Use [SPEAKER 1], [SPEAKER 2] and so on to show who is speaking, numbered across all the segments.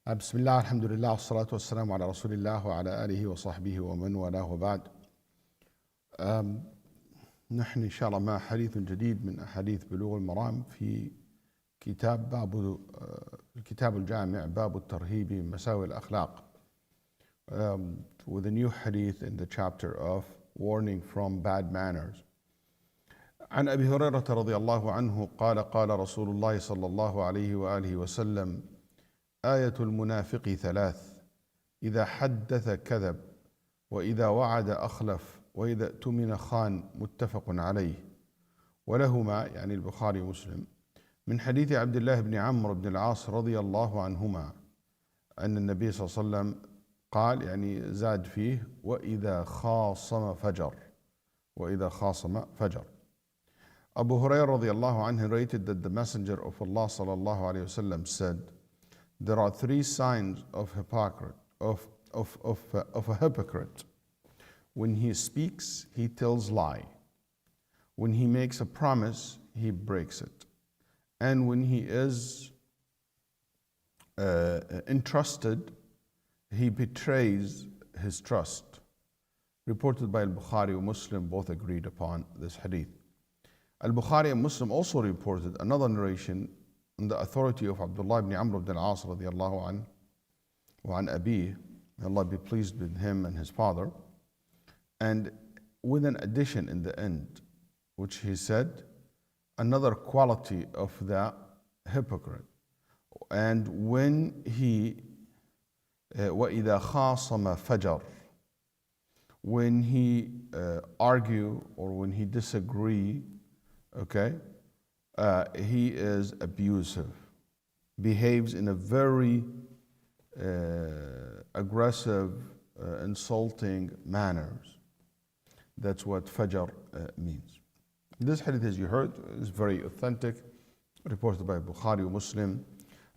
[SPEAKER 1] بسم الله الحمد لله والصلاة والسلام على رسول الله وعلى آله وصحبه ومن والاه وبعد. نحن إن شاء الله مع حديث جديد من أحاديث بلوغ المرام في الكتاب الجامع باب الترهيب من مساوئ الأخلاق, with a new hadith in the chapter of warning from bad manners. عن أبي هريرة رضي الله عنه قال قال رسول الله صلى الله عليه وآله وسلم: آية المنافق ثلاث: إذا حدث كذب، وإذا وعد أخلف، وإذا اؤتمن خان. متفق عليه. ولهما يعني البخاري ومسلم من حديث عبد الله بن عمرو بن العاص رضي الله عنهما أن النبي صلى الله عليه وسلم قال, يعني زاد فيه: وإذا خاصم فجر. وإذا خاصم فجر. Abu Hurairah radiallahu anhu narrated that the Messenger of Allah sallallahu alayhi wasallam said, there are three signs of a hypocrite. When he speaks, he tells lie. When he makes a promise, he breaks it. And when he is entrusted, he betrays his trust. Reported by Al-Bukhari and Muslim, both agreed upon this hadith. Al-Bukhari and Muslim also reported another narration on the authority of Abdullah ibn Amr ibn al-As radiyallahu anhu wa an Abi, may Allah be pleased with him and his father, and with an addition in the end, which he said, another quality of the hypocrite. And when he وَإِذَا خَاصَمَ فَجَرَ, when he argue or when he disagree, okay, he is abusive, behaves in a very aggressive, insulting manners. That's what fajr means. This hadith, as you heard, is very authentic, reported by Bukhari and Muslim.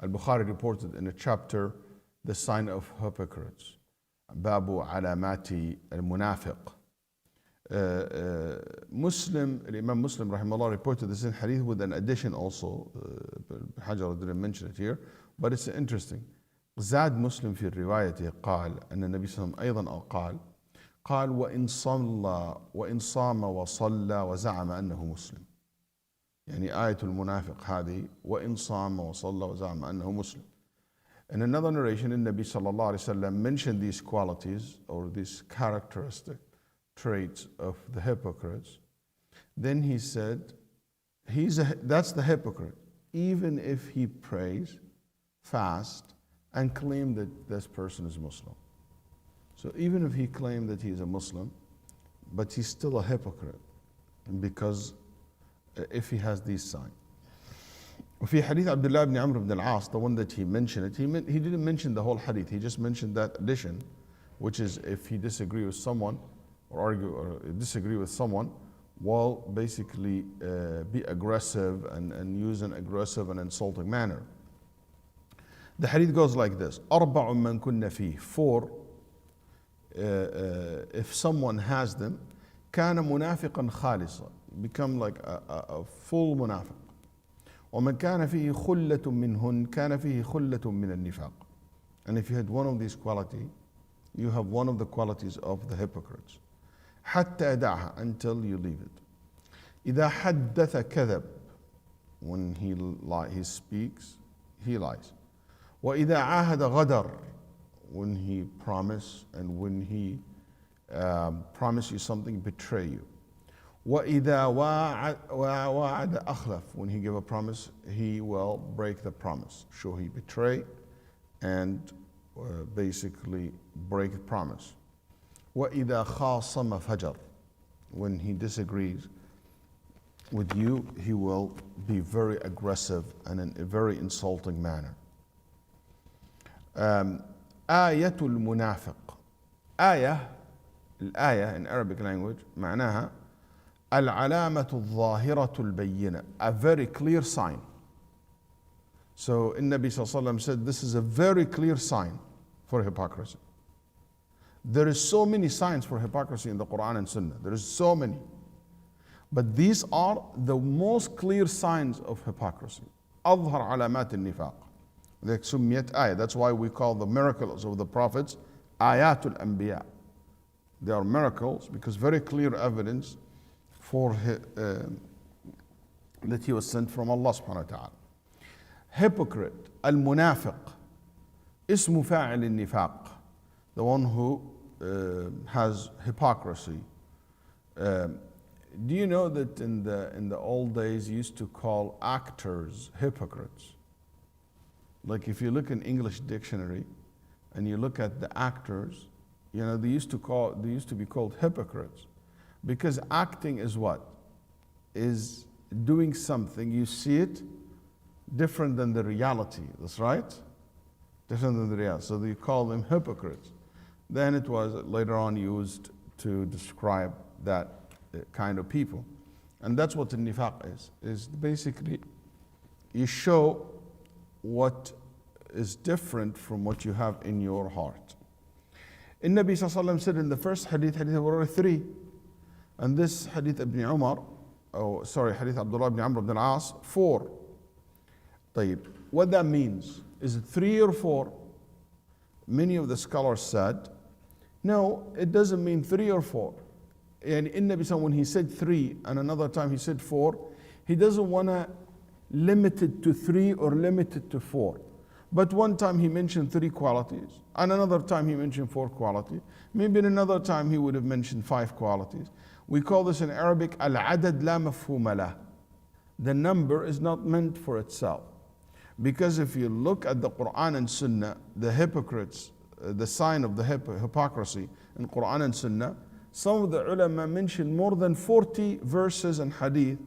[SPEAKER 1] Al-Bukhari reported in a chapter the sign of hypocrites, Babu Alamati al-Munafiq. Imam Muslim rahimahullah reported this in hadith with an addition also. Hajar didn't mention it here, but it's interesting. زاد مسلم في روايته قال أن النبي صلى الله عليه وسلم أيضا قال وإن صام وصلى وزعم أنه مسلم. يعني آية المنافق هذه وإن صام وصلى وزعم أنه مسلم. In another narration, the Nabi sallallahu alaihi wasallam mentioned these qualities or these characteristic traits of the hypocrites. Then he said, that's the hypocrite, even if he prays, fast, and claim that this person is Muslim. So even if he claimed that he is a Muslim, but he's still a hypocrite, because if he has these signs. وفي حديث عبد الله بن عمرو بن العاص, the one that he mentioned, he didn't mention the whole hadith, he just mentioned that addition, which is if he disagree with someone or argue or disagree with someone, will basically be aggressive and use an aggressive and insulting manner. The hadith goes like this: أربع من كنا فيه, four, if someone has them, كان منافقا خالصا, become like a full munafiq. ومن كان فيه خلة منهن كان فيه خلة من النفاق. And if you had one of these qualities, you have one of the qualities of the hypocrites. حتى يدعها, until you leave it. إذا حدث كذب, when he speaks, he lies. وإذا عاهد غدر, when he promise, and when he promise you something, betray you. وإذا وعد أخلف, when he give a promise, he will break the promise. So he betray and basically break the promise. وإذا خاصم فجر, when he disagrees with you, he will be very aggressive and in a very insulting manner. آية المنافق. الآية in Arabic language معناها العلامة الظاهرة البينة, a very clear sign. So Nabi sallallahu alaihi wasallam said this is a very clear sign for hypocrisy. There is so many signs for hypocrisy in the Quran and Sunnah. There is so many. But these are the most clear signs of hypocrisy. أظهر علامات النفاق. like سميت آية. That's why we call the miracles of the prophets Ayatul Anbiya. They are miracles because very clear evidence for that he was sent from Allah subhanahu wa ta'ala. Hypocrite, المنافق, اسم فاعل النفاق, the one who has hypocrisy. Do you know that in the old days used to call actors hypocrites? Like if you look in English dictionary and you look at the actors, you know, they used to be called hypocrites. Because acting is what? Is doing something, you see it different than the reality. That's right? Different than the reality. So you call them hypocrites. Then it was later on used to describe that kind of people. And that's what the nifaq is basically you show what is different from what you have in your heart. Nabi sallallahu alaihi wasallam said in the first hadith, hadith number 3, and this hadith Ibn Umar, hadith Abdullah ibn Amr ibn al-As, 4. طيب, what that means, is it 3 or 4? Many of the scholars said, no, it doesn't mean 3 or 4. And in Nabi sallallahu, when he said 3 and another time he said 4, he doesn't want to limit it to 3 or limit it to 4. But one time he mentioned 3 qualities, and another time he mentioned 4 qualities. Maybe in another time he would have mentioned 5 qualities. We call this in Arabic al-adad la mafhuma lah. The number is not meant for itself. Because if you look at the Quran and Sunnah, the hypocrites, the sign of the hypocrisy in Quran and Sunnah, some of the ulama mention more than 40 verses and hadith,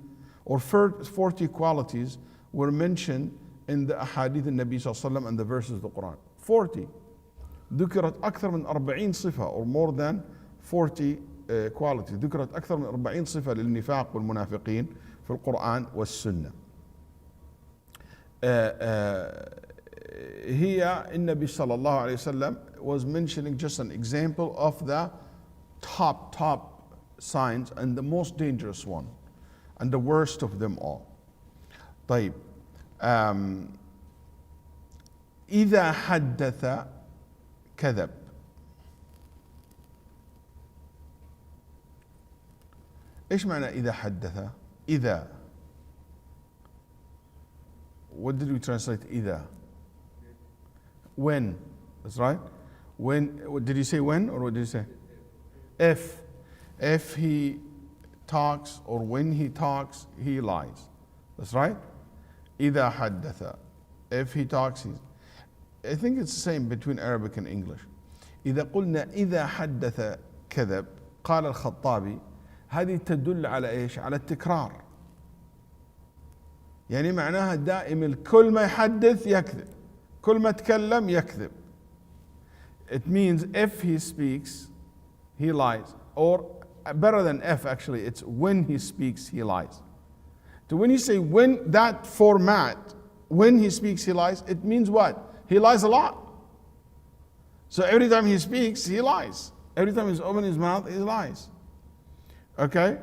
[SPEAKER 1] or 40 qualities were mentioned in the ahadith al-Nabi sallallahu alaihi wasallam and the verses of the Quran. 40. ذكرت أكثر من 40 صفة, or more than 40 qualities. ذكرت أكثر من 40 صفة للنفاق والمنافقين في القرآن والسنة. Here النبي صلى الله عليه وسلم was mentioning just an example of the top signs and the most dangerous one and the worst of them all. طيب, إذا حدث كذب. إيش معنى إذا حدث؟ إذا. What did we translate إذا? When. That's right. When, did he say when or what did he say? If. If he talks or when he talks, he lies. That's right. إذا حدث. If he talks, I think it's the same between Arabic and English. إذا قلنا إذا حدث كذب قال الخطابي هذه تدل على إيش؟ على التكرار. يعني معناها دائما كل ما يحدث يكذب. كل ما يتكلم يكذب. It means if he speaks, he lies. Or better than if actually, it's when he speaks, he lies. So when you say when that format, when he speaks, he lies, it means what? He lies a lot. So every time he speaks, he lies. Every time he's opening his mouth, he lies. Okay?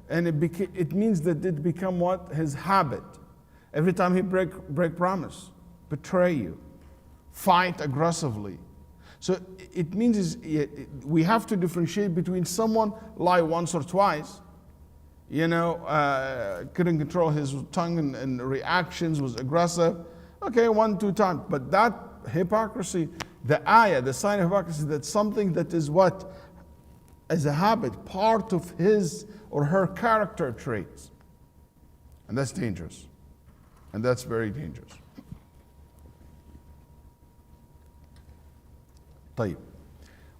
[SPEAKER 1] And it means that it become what? His habit. Every time he break promise, betray you, fight aggressively. So it means we have to differentiate between someone lie once or twice, couldn't control his tongue and reactions, was aggressive. Okay, 1, 2 times. But that hypocrisy, the ayah, the sign of hypocrisy, that's something that is what? As a habit, part of his or her character traits. And that's dangerous. And that's very dangerous. طيب,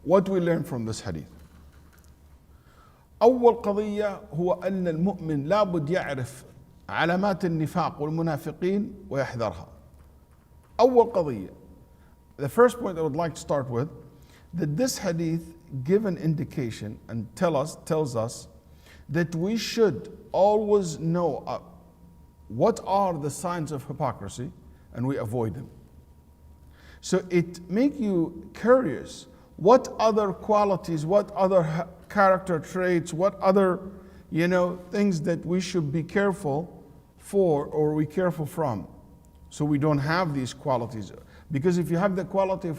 [SPEAKER 1] what do we learn from this hadith? أول قضية هو أن المؤمن لابد يعرف علامات النفاق والمنافقين ويحذرها. أول قضية, the first point I would like to start with, that this hadith give an indication and tells us that we should always know what are the signs of hypocrisy and we avoid them. So it make you curious, what other qualities, what other character traits, what other, things that we should be careful for or we careful from, so we don't have these qualities. Because if you have the quality of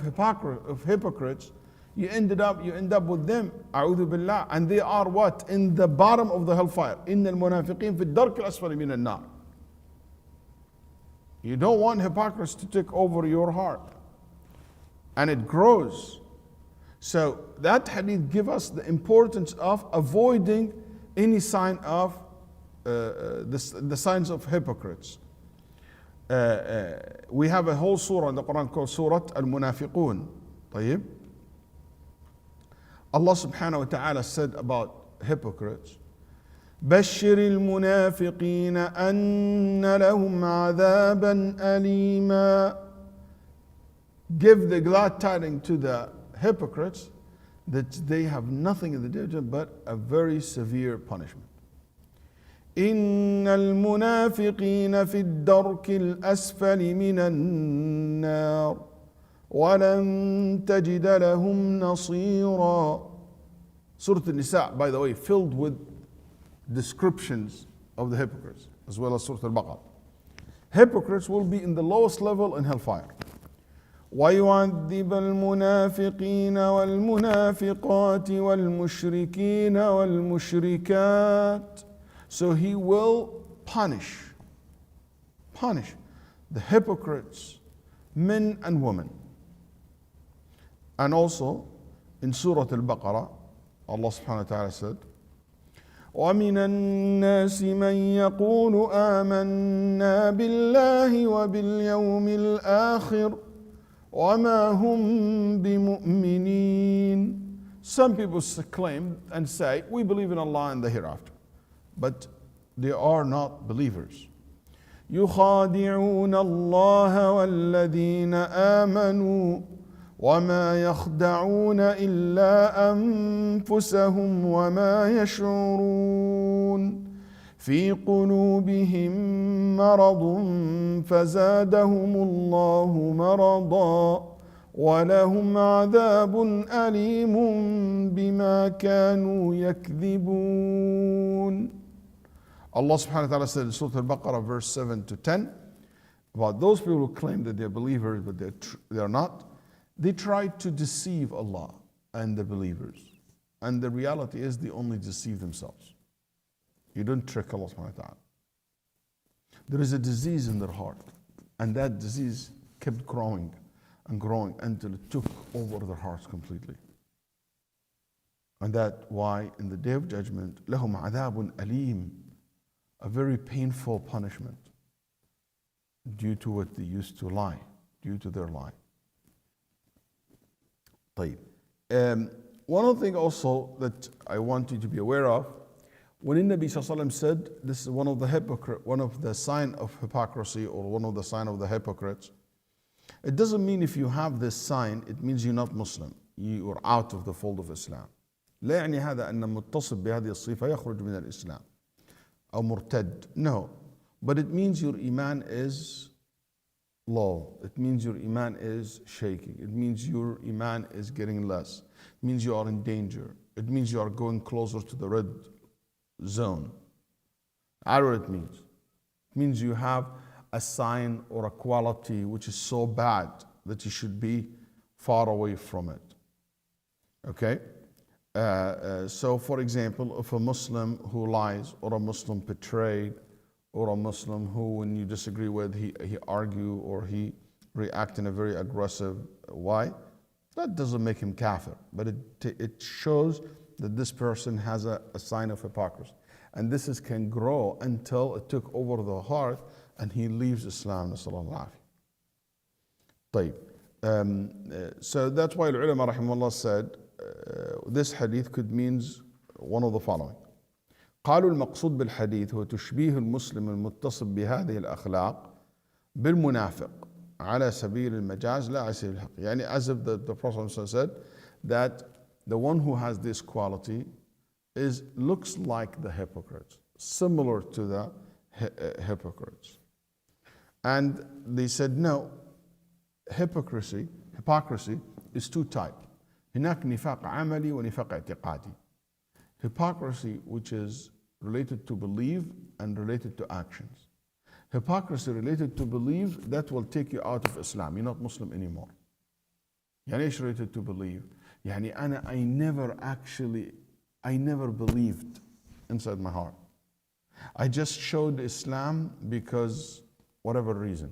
[SPEAKER 1] hypocrites, you end up with them, a'udhu billah, and they are what? In the bottom of the hellfire. إِنَّ الْمُنَافِقِينَ فِي الدَّرْكِ الْأَسْفَلِ مِنَ النَّارِ. You don't want hypocrisy to take over your heart. And it grows. So that hadith gives us the importance of avoiding any sign of the signs of hypocrites. We have a whole surah in the Quran called Surah Al Munafiqun. طيب. Allah subhanahu wa ta'ala said about hypocrites, بشر المنافقين أن لهم عذابا أليما. Give the glad tidings to the hypocrites that they have nothing in the day but a very severe punishment. إن المنافقين في الدرك الأسفل من النار وَلَن تَجِدَ لَهُمْ نَصِيرًا. Surah Al-Nisa, by the way, filled with descriptions of the hypocrites, as well as Surah Al-Baqarah. Hypocrites will be in the lowest level in hellfire. وَيُعَذِّبَ الْمُنَافِقِينَ وَالْمُنَافِقَاتِ وَالْمُشْرِكِينَ وَالْمُشْرِكَاتِ. So he will punish the hypocrites, men and women. And also in Surah Al-Baqarah, Allah subhanahu wa ta'ala said, وَمِنَ النَّاسِ مَنْ يَقُولُ آمَنَّا بِاللَّهِ وَبِالْيَوْمِ الْآخِرِ وَمَا هُمْ بِمُؤْمِنِينَ. Some people claim and say, we believe in Allah and the hereafter, but they are not believers. يُخَادِعُونَ اللَّهَ وَالَّذِينَ آمَنُوا وَمَا يَخْدَعُونَ إِلَّا أَنفُسَهُمْ وَمَا يَشْعُرُونَ في قلوبهم مرض فزادهم الله مرضا ولهم عذاب أليم بما كانوا يكذبون. Allah subhanahu wa ta'ala said in Surah Al-Baqarah verse 7 to 10 about those people who claim that they're believers but they are not. They try to deceive Allah and the believers, and the reality is they only deceive themselves. You don't trick Allah subhanahu wa ta'ala. There is a disease in their heart, and that disease kept growing and growing until it took over their hearts completely. And that's why in the Day of Judgment, لَهُمْ عَذَابٌ أَلِيمٌ, a very painful punishment due to what they used to lie, due to their lie. طيب. One other thing also that I want you to be aware of, when the Nabi Sallallahu Alaihi Wasallam said, this is one of the sign of hypocrisy or one of the sign of the hypocrites, it doesn't mean if you have this sign, it means you're not Muslim. You are out of the fold of Islam. لا يعني هذا أن متصف بهذه الصفة يخرج من الإسلام أو مرتد. No, but it means your iman is low. It means your iman is shaking. It means your iman is getting less. It means you are in danger. It means you are going closer to the red zone. That's what it means. It means you have a sign or a quality which is so bad that you should be far away from it. Okay? So for example, if a Muslim who lies, or a Muslim betrayed, or a Muslim who, when you disagree with, he argue or he react in a very aggressive way, that doesn't make him kafir, but it shows that this person has a sign of hypocrisy. And this can grow until it took over the heart and he leaves Islam. طيب. So that's why the ulama rahimahullah said this hadith could mean one of the following. قالوا المقصود بالحديث هو تشبيه المسلم المتصف بهذه الأخلاق بالمنافق على سبيل المجاز لا على سبيل الحق. يعني as if the Prophet said that the one who has this quality looks like the hypocrites, similar to the hypocrites. And they said no, hypocrisy is two types. هناك نفاق عملي ونفاق اعتقادي. Hypocrisy which is related to belief and related to actions. Hypocrisy related to belief, that will take you out of Islam. You're not Muslim anymore. يعني ايش related to believe? يعني I never believed inside my heart. I just showed Islam because whatever reason.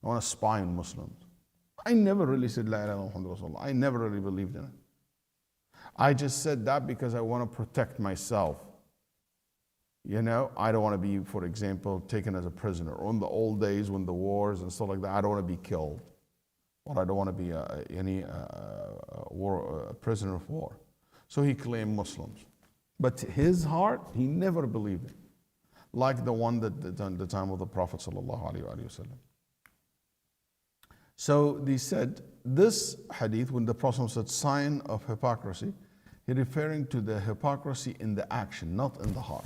[SPEAKER 1] I want to spy on Muslims. I never really said La ilaha illallah Muhammad Rasulullah. I never really believed in it. I just said that because I want to protect myself. You know, I don't want to be, for example, taken as a prisoner. Or in the old days when the wars and stuff like that, I don't want to be killed. Or I don't want to be a prisoner of war. So he claimed Muslims. But his heart, he never believed it. Like the one that at the time of the Prophet sallallahu alaihi wasallam. So they said, this hadith, when the Prophet said sign of hypocrisy, he's referring to the hypocrisy in the action, not in the heart.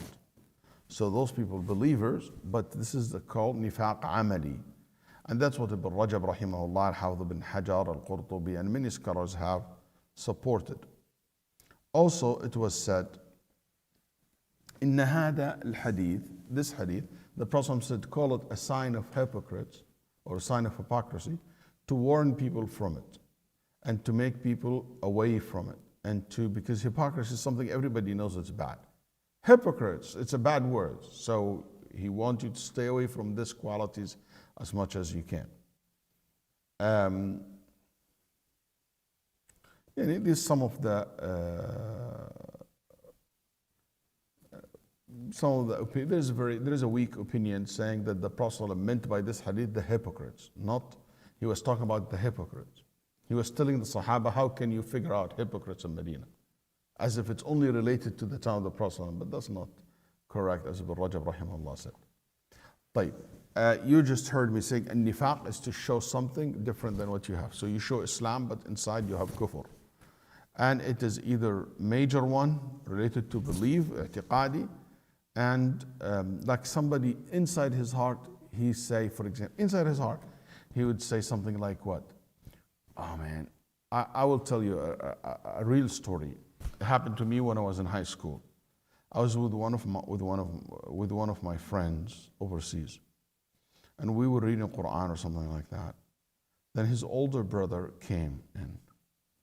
[SPEAKER 1] So those people, believers, but this is called nifaq amali. And that's what Ibn Rajab rahimahullah, Al-Hafidh ibn Hajar, Al-Qurtubi, and many scholars have supported. Also, it was said, in hada al-hadith, this hadith, the Prophet said, call it a sign of hypocrites, or a sign of hypocrisy, to warn people from it, and to make people away from it, and because hypocrisy is something everybody knows it's bad. Hypocrites, it's a bad word, so he wants you to stay away from these qualities as much as you can. This is some of the opinion. There is a weak opinion saying that the Prophet meant by this hadith the hypocrites, not he was talking about the hypocrites. He was telling the Sahaba, how can you figure out hypocrites in Medina? As if it's only related to the time of the Prophet, but that's not correct, as Ibn Rajab rahimahullah said. You just heard me saying, nifaq is to show something different than what you have. So you show Islam, but inside you have kufr. And it is either major one, related to belief, i'tiqadi, and like somebody inside his heart, he say, for example, inside his heart, he would say something like what? Oh man, I will tell you a real story. It happened to me when I was in high school. I was with one of my friends overseas, and we were reading Quran or something like that. Then his older brother came in,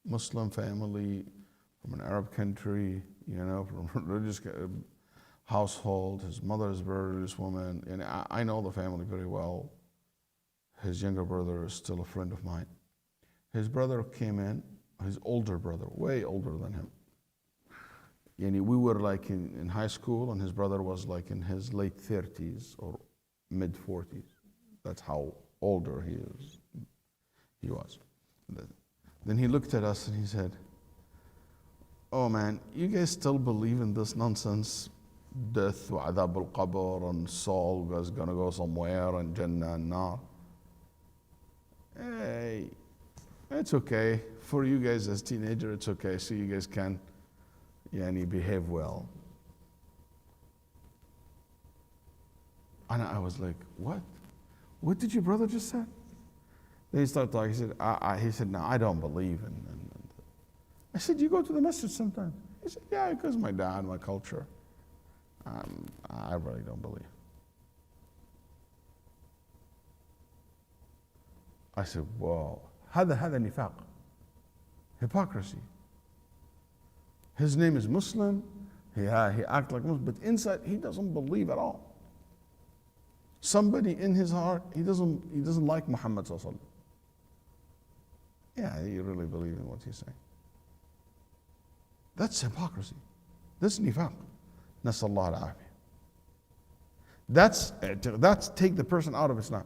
[SPEAKER 1] Muslim family from an Arab country, from a religious household. His mother is a very religious woman, and I know the family very well. His younger brother is still a friend of mine. His brother came in, his older brother, way older than him. We were like in high school, and his brother was like in his late 30s or mid 40s. That's how older he was. Then he looked at us and he said, oh man, you guys still believe in this nonsense? Death, adhab al-qabr, and soul is going to go somewhere, and Jannah and Nar. Hey, it's okay. For you guys as teenagers, it's okay. So you guys can behave well. And I was like, what? What did your brother just say? Then he started talking. He said, no, I don't believe in. I said, you go to the masjid sometimes? He said, yeah, because my dad, my culture. I really don't believe. I said, whoa, هذا نفاق, hypocrisy. His name is Muslim, he acts like Muslim, but inside he doesn't believe at all. Somebody in his heart, he doesn't like Muhammad sallallahu alaihi wasallam. Yeah, he really believes in what he's saying. That's hypocrisy. That's nifaq. Nasallahu al-afiyah. That's take the person out of Islam.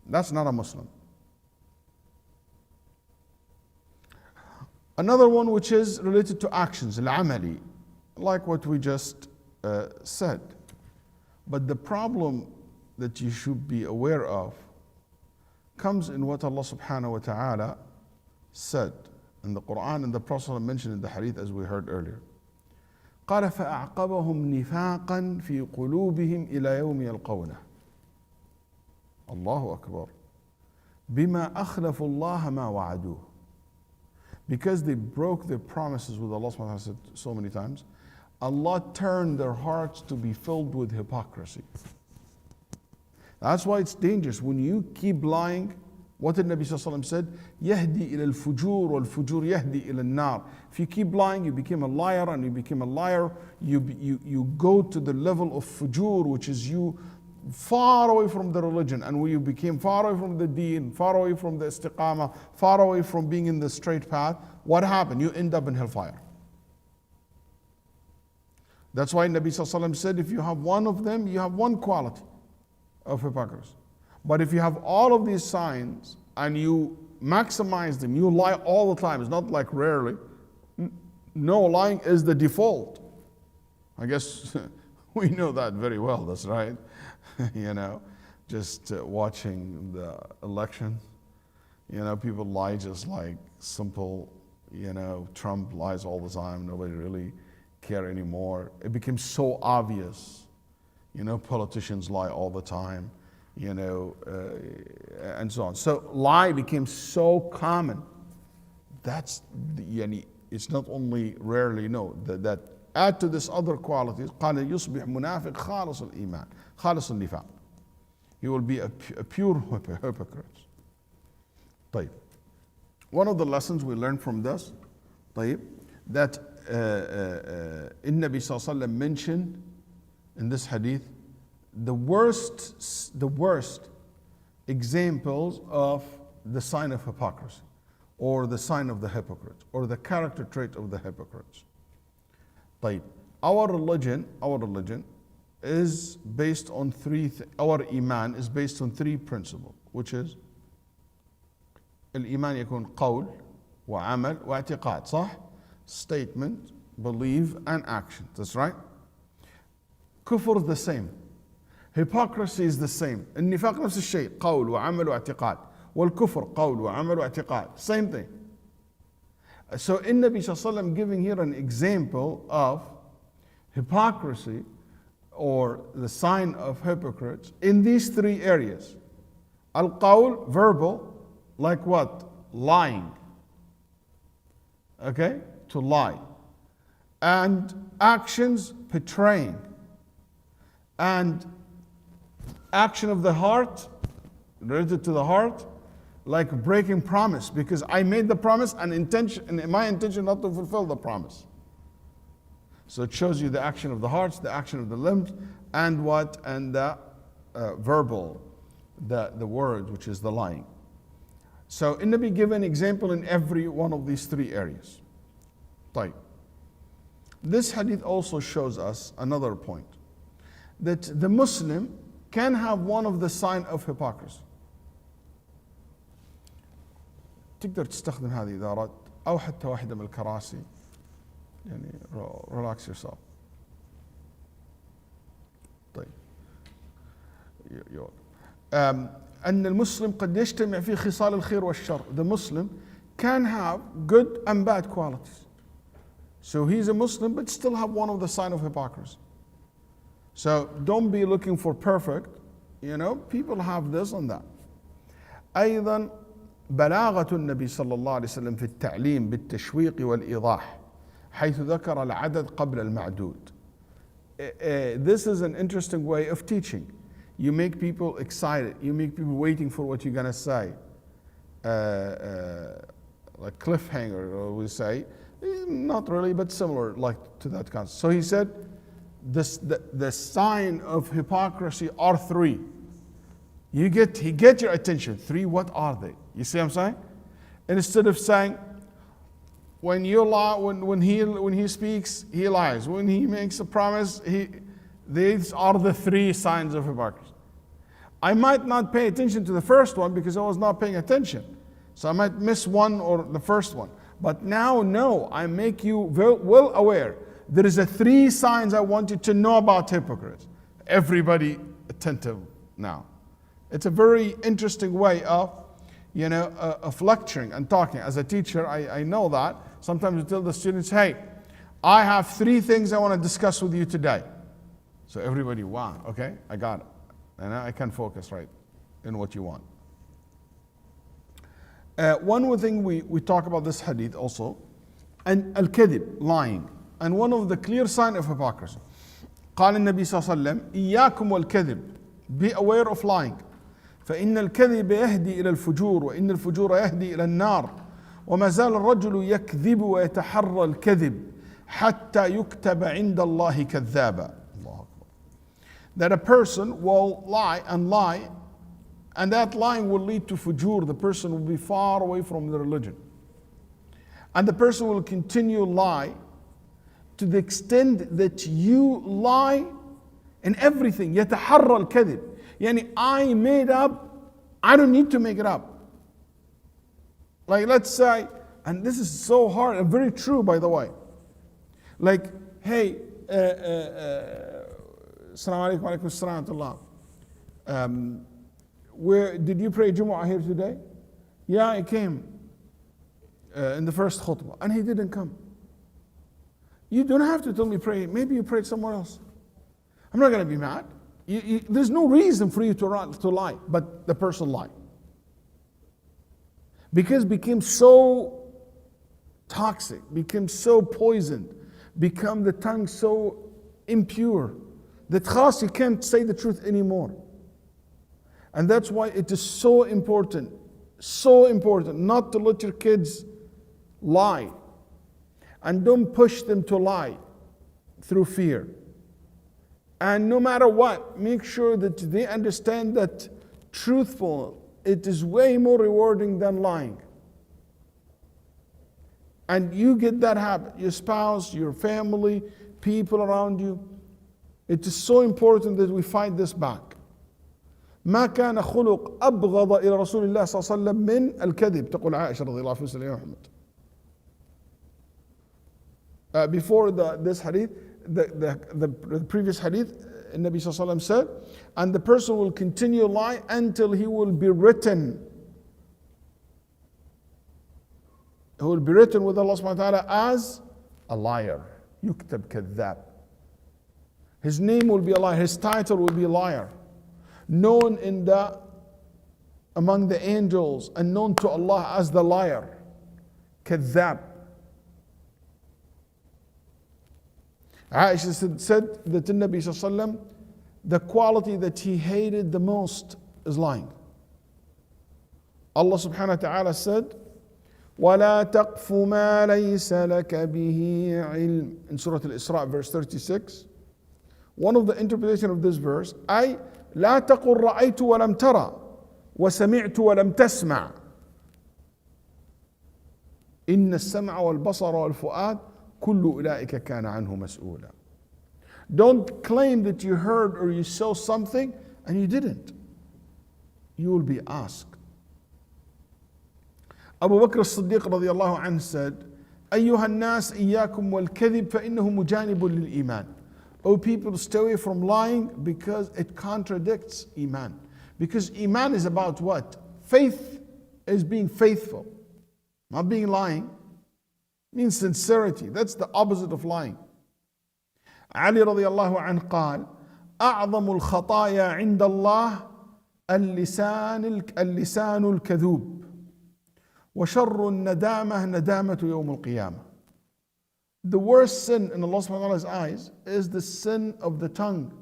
[SPEAKER 1] That's not a Muslim. Another one which is related to actions, al-amali, like what we just said. But the problem that you should be aware of comes in what Allah subhanahu wa ta'ala said in the Quran, and the Prophet mentioned in the hadith as we heard earlier. قال فأعقبهم نفاقا في قلوبهم إلى يوم يلقونه. Allahu Akbar. بما أخلفوا الله ما وعدوه. Because they broke their promises with Allah subhanahu wa ta'ala said so many times, Allah turned their hearts to be filled with hypocrisy. That's why it's dangerous. When you keep lying, what did Nabi Sallallahu Alaihi Wasallam said? يهدي إلى الفجور والفجور يهدي إلى النار. If you keep lying, you become a liar, and you become a liar, you go to the level of fujur, which is you far away from the religion, and when you became far away from the deen, far away from the istiqamah, far away from being in the straight path, what happened? You end up in hellfire. That's why Nabi Sallallahu Alaihi Wasallam said, if you have one of them, you have one quality of hypocrisy. But if you have all of these signs and you maximize them, you lie all the time, it's not like rarely. No, lying is the default. I guess we know that very well, that's right. Just watching the election, people lie just like simple, Trump lies all the time, nobody really care anymore. It became so obvious, politicians lie all the time, and so on. So lie became so common. That's, it's not only rarely, no, that add to this other qualities, قال يصبح منافق خالص الإيمان خالص النفاق. He will be a pure hypocrite. طيب. One of the lessons we learned from this, طيب, that Nabi Sallallahu Alaihi Wasallam mentioned in this hadith the worst examples of the sign of hypocrisy, or the sign of the hypocrite, or the character trait of the hypocrites. طيب. Our religion is based on our iman is based on three principles, which is الإيمان يكون قول وعمل واعتقاد, صح? Statement, belief, and action. That's right. Kufr is the same. Hypocrisy is the same. النفاق نفس الشيء, قول وعمل واعتقاد. والكفر قول وعمل واعتقاد. Same thing. So in Nabi Sallallahu Alaihi Wasallam giving here an example of hypocrisy, or the sign of hypocrites, in these three areas. Al-qawl, verbal, like what? Lying. Okay? To lie. And actions, betraying. And action of the heart, related to the heart, like breaking promise, because I made the promise and my intention not to fulfill the promise. So it shows you the action of the hearts, the action of the limbs, and what? And the verbal, the word, which is the lying. So in Nabi give an example in every one of these three areas. طيب. This hadith also shows us another point, that the Muslim can have one of the sign of hypocrisy. تقدر تستخدم هذه إذا أردت، أو حتى واحدة من الكراسي. relax yourself. طيب. أن المسلم قد يجتمع في خصال الخير والشر. The Muslim can have good and bad qualities. So he's a Muslim but still have one of the sign of hypocrisy. So don't be looking for perfect. People have this and that. أيضا بلاغة النبي صلى الله عليه وسلم في التعليم بالتشويق والإيضاح حيث ذكر العدد قبل المعدود. This is an interesting way of teaching. You make people excited. You make people waiting for what you're going to say. Like cliffhanger, we say. Not really, but similar like to that concept. So he said, the sign of hypocrisy are three. He get your attention. Three, what are they? You see what I'm saying? And instead of saying, when you lie, when he speaks, he lies. When he makes a promise, these are the three signs of hypocrisy. I might not pay attention to the first one because I was not paying attention. So I might miss one or the first one. But now, no, I make you well aware. There is a three signs I want you to know about hypocrites. Everybody attentive now. It's a very interesting way of lecturing and talking. As a teacher, I know that. Sometimes I tell the students, hey, I have three things I want to discuss with you today. So everybody, wow, okay, I got it. And I can focus right in what you want. One more thing we talk about this hadith also, and al-kadhib, lying. And one of the clear sign of hypocrisy. قال النبي صلى الله عليه وسلم إياكم والكذب. Be aware of lying. فإن الكذب يهدي إلى الفجور وإن الفجور يهدي إلى النار وما زال الرجل يكذب ويتحرى الكذب حتى يكتب عند الله كذابا. That a person will lie, and that lying will lead to fujur. The person will be far away from the religion. And the person will continue lie to the extent that you lie in everything. يتحرى الكذب. Yani I made up, I don't need to make it up. Like let's say, and this is so hard and very true by the way. Like, hey, Assalamu alaikum wa alaikum assalam wa rahmatullah. Where did you pray Jumu'ah here today? Yeah, I came in the first khutbah, and he didn't come. You don't have to tell me pray. Maybe you prayed somewhere else. I'm not going to be mad. There's no reason for you to lie, but the person lied. Because it became so toxic, became so poisoned, become the tongue so impure that khas you can't say the truth anymore. And that's why it is so important not to let your kids lie. And don't push them to lie through fear. And no matter what, make sure that they understand that truthful, it is way more rewarding than lying. And you get that habit, your spouse, your family, people around you. It is so important that we fight this back. ما كان خلق أبغض إلى رسول الله صلى الله عليه وسلم من الكذب تقول عائشة رضي الله عنها يا محمد. Before this hadith, the previous hadith, Nabi صلى الله عليه وسلم said, and the person will continue lie until he will be written. He will be written with Allah subhanahu wa ta'ala as a liar. يكتب كذاب. His name will be a liar. His title will be liar. Known among the angels and known to Allah as the liar. كذاب. Aisha said that the Nabi sallallahu alaihi wasallam, the quality that he hated the most is lying. Allah subhanahu wa ta'ala said, وَلَا تَقْفُ مَا لَيْسَ لَكَ بِهِ عِلْمٍ in Surah Al-Isra verse 36. One of the interpretation of this verse, أي لا تقل رأيت ولم ترى وسمعت ولم تسمع إن السمع والبصر والفؤاد كل أولئك كان عنه مسؤولا. Don't claim that you heard or you saw something and you didn't. You will be asked. Abu Bakr as-Siddiq رضي الله عنه said, أيها الناس إياكم والكذب فإنه مجانب للإيمان. O people, stay away from lying because it contradicts Iman. Because Iman is about what? Faith is being faithful, not being lying. It means sincerity. That's the opposite of lying. Ali رضي الله عنه قال أعظم الخطايا عند الله اللسان الكذوب وشر الندامة ندامة يوم القيامة. The worst sin in Allah subhanahu wa ta'ala's eyes is the sin of the tongue,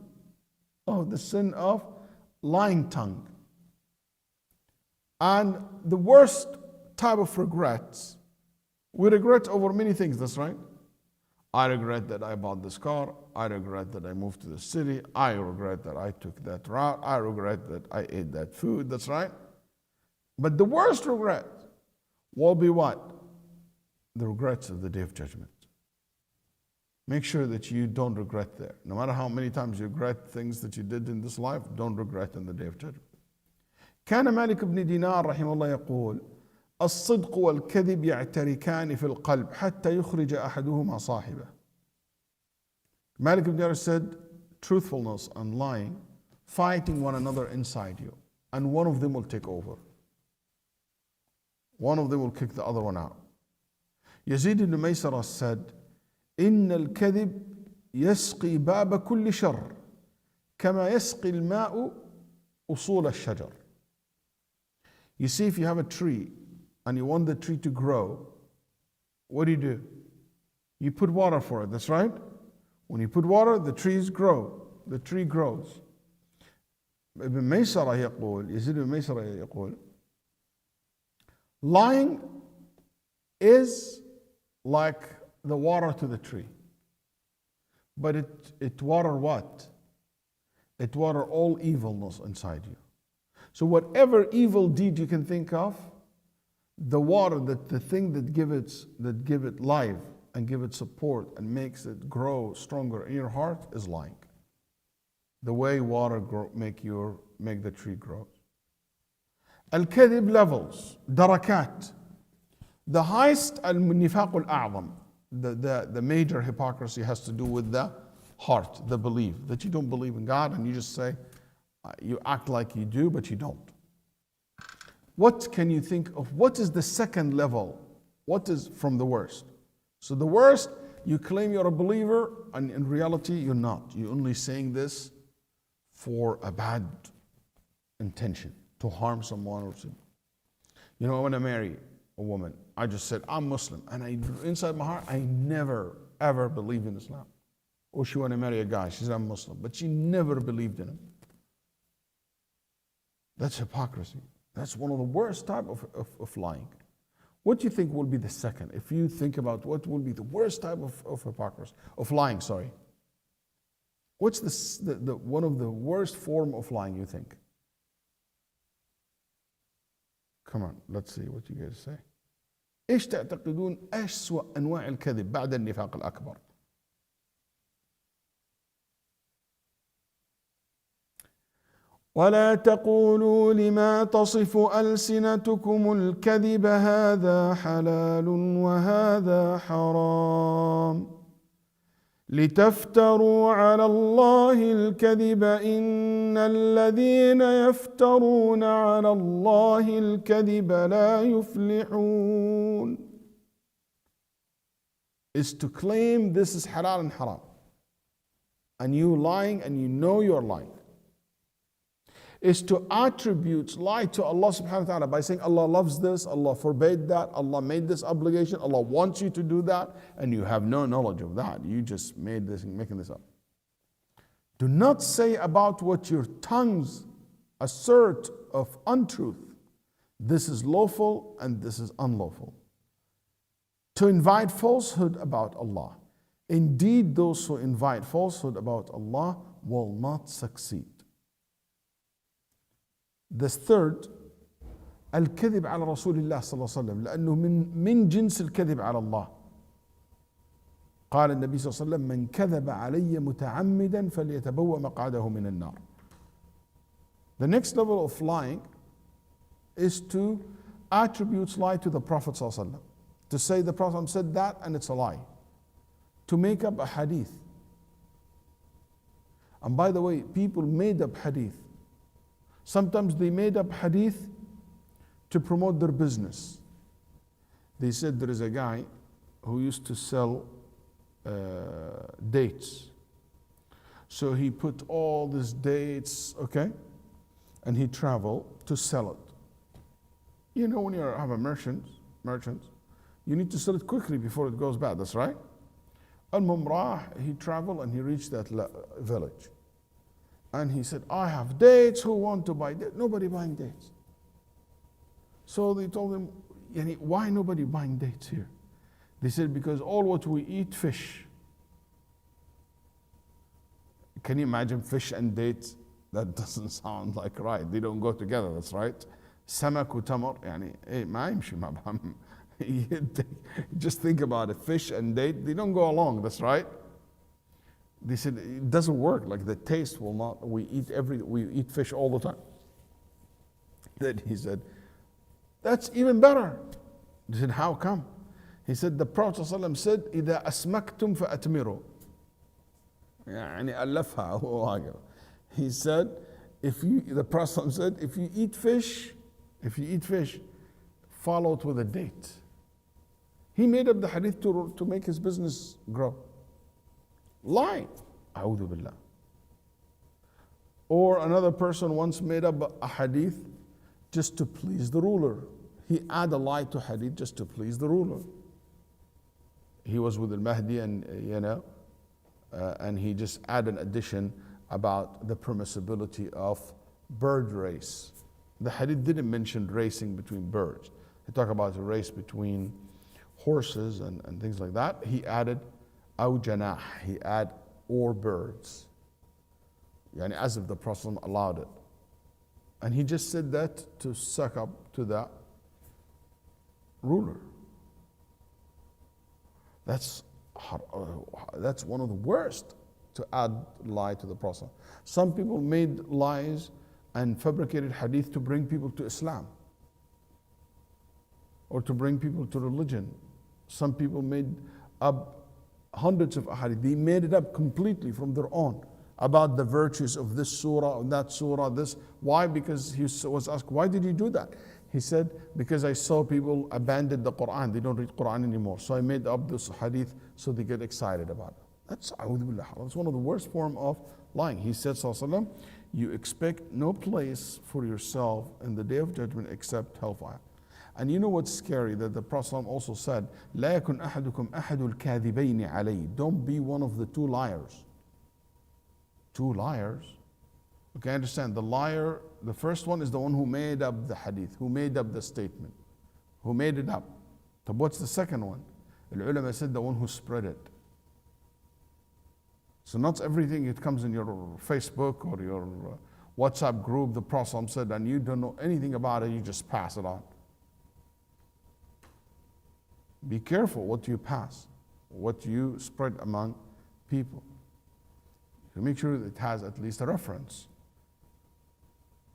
[SPEAKER 1] the sin of lying tongue. And the worst type of regrets, we regret over many things, that's right. I regret that I bought this car. I regret that I moved to the city. I regret that I took that route. I regret that I ate that food, that's right. But the worst regret will be what? The regrets of the Day of Judgment. Make sure that you don't regret there. No matter how many times you regret things that you did in this life, don't regret in the Day of Judgment. كان مالك بن دينار رحمه الله يقول الصدق والكذب يعتركان في القلب حتى يخرج أحدهما صاحبه. Malik ibn Dinar said, truthfulness and lying, fighting one another inside you, and one of them will take over. One of them will kick the other one out. Yazid ibn Maysara said, إن الكذب يسقي باب كل شر كما يسقي الماء أصول الشجر. You see, if you have a tree and you want the tree to grow, what do? You put water for it, that's right? When you put water, the trees grow. The tree grows. ابن ميسرة يقول يزيد بن ميسرة يقول lying is like the water to the tree, but it water what? It water all evilness inside you. So whatever evil deed you can think of, the water, the thing that give it life and give it support and makes it grow stronger in your heart is lying. The way water make the tree grow. Al-kadhib levels, darakat. The highest al-nifaq al-a'zam, the major hypocrisy has to do with the heart, the belief, that you don't believe in God and you just say, you act like you do, but you don't. What can you think of? What is the second level? What is from the worst? So the worst, you claim you're a believer, and in reality, you're not. You're only saying this for a bad intention, to harm someone or something. You know, when I marry a woman, I just said, I'm Muslim, and inside my heart, I never, ever believed in Islam. Or she want to marry a guy, she said, I'm Muslim, but she never believed in him. That's hypocrisy. That's one of the worst type of lying. What do you think will be the second? If you think about what will be the worst type of hypocrisy, of lying, sorry. What's the one of the worst form of lying you think? Come on, let's see what you guys say. ايش تعتقدون أسوأ أنواع الكذب بعد النفاق الأكبر؟ ولا تقولوا لما تصف ألسنتكم الكذب هذا حلال وهذا حرام لتفتروا على الله الكذب إن الذين يفترون على الله الكذب لا يفلحون. Is to claim this is halal and haram, and you lying and you know you're lying. Is to attribute lie to Allah subhanahu wa ta'ala by saying Allah loves this, Allah forbade that, Allah made this obligation, Allah wants you to do that, and you have no knowledge of that. You just making this up. Do not say about what your tongues assert of untruth. This is lawful and this is unlawful. To invite falsehood about Allah. Indeed, those who invite falsehood about Allah will not succeed. The third, الكذب على رسول الله صلى الله عليه وسلم لأنه من جنس الكذب على الله. قال النبي صلى الله عليه وسلم من كذب علي متعمدا فليتبوأ مقعده من النار. The next level of lying is to attribute lie to the Prophet صلى الله عليه وسلم. To say the Prophet said that and it's a lie. To make up a hadith. And by the way, people made up hadith. Sometimes they made up hadith to promote their business. They said there is a guy who used to sell dates. So he put all these dates, okay, and he traveled to sell it. You know, when you have a merchant, you need to sell it quickly before it goes bad, that's right? Al-Mumrah, he traveled and he reached that village. And he said, I have dates, who want to buy dates? Nobody buying dates. So they told him, why nobody buying dates here? They said, because all what we eat, fish. Can you imagine fish and dates? That doesn't sound like right. They don't go together, that's right. Samak و tamar, ما يمشي مع بعض. Just think about it, fish and date, they don't go along, that's right. They said it doesn't work, like the taste will not, we eat fish all the time. Then he said, that's even better. They said, how come? He said, the Prophet ﷺ said, إذا أسمكتم فأتمروا. يعني ألفها هو واقف. He said, the Prophet said, if you eat fish, follow it with a date. He made up the hadith to make his business grow. Lie. A'udhu billah. Or another person once made up a hadith just to please the ruler. He added a lie to hadith just to please the ruler. He was with al-Mahdi and he just added an addition about the permissibility of bird race. The hadith didn't mention racing between birds. He talked about a race between horses and things like that. He added أو جناح. He added or birds. Yani as if the Prophet allowed it. And he just said that to suck up to the ruler. That's one of the worst, to add lie to the Prophet. Some people made lies and fabricated hadith to bring people to Islam or to bring people to religion. Some people made up hundreds of hadith. They made it up completely from their own about the virtues of this surah, of that surah, this. Why? Because he was asked, why did you do that? He said, because I saw people abandon the Quran. They don't read Quran anymore. So I made up this hadith so they get excited about it. That's one of the worst form of lying. He said, Sallallahu Alaihi Wasallam, you expect no place for yourself in the day of judgment except hellfire. And you know what's scary? That the Prophet also said, لا يكن أحدكم أحد الكاذبين علي. Don't be one of the two liars. Two liars? Okay, understand. The liar, the first one is the one who made up the hadith, who made up the statement, who made it up. So what's the second one? The ulama said the one who spread it. So not everything it comes in your Facebook or your WhatsApp group, the Prophet said, and you don't know anything about it, you just pass it on. Be careful what you pass, what you spread among people. So make sure that it has at least a reference.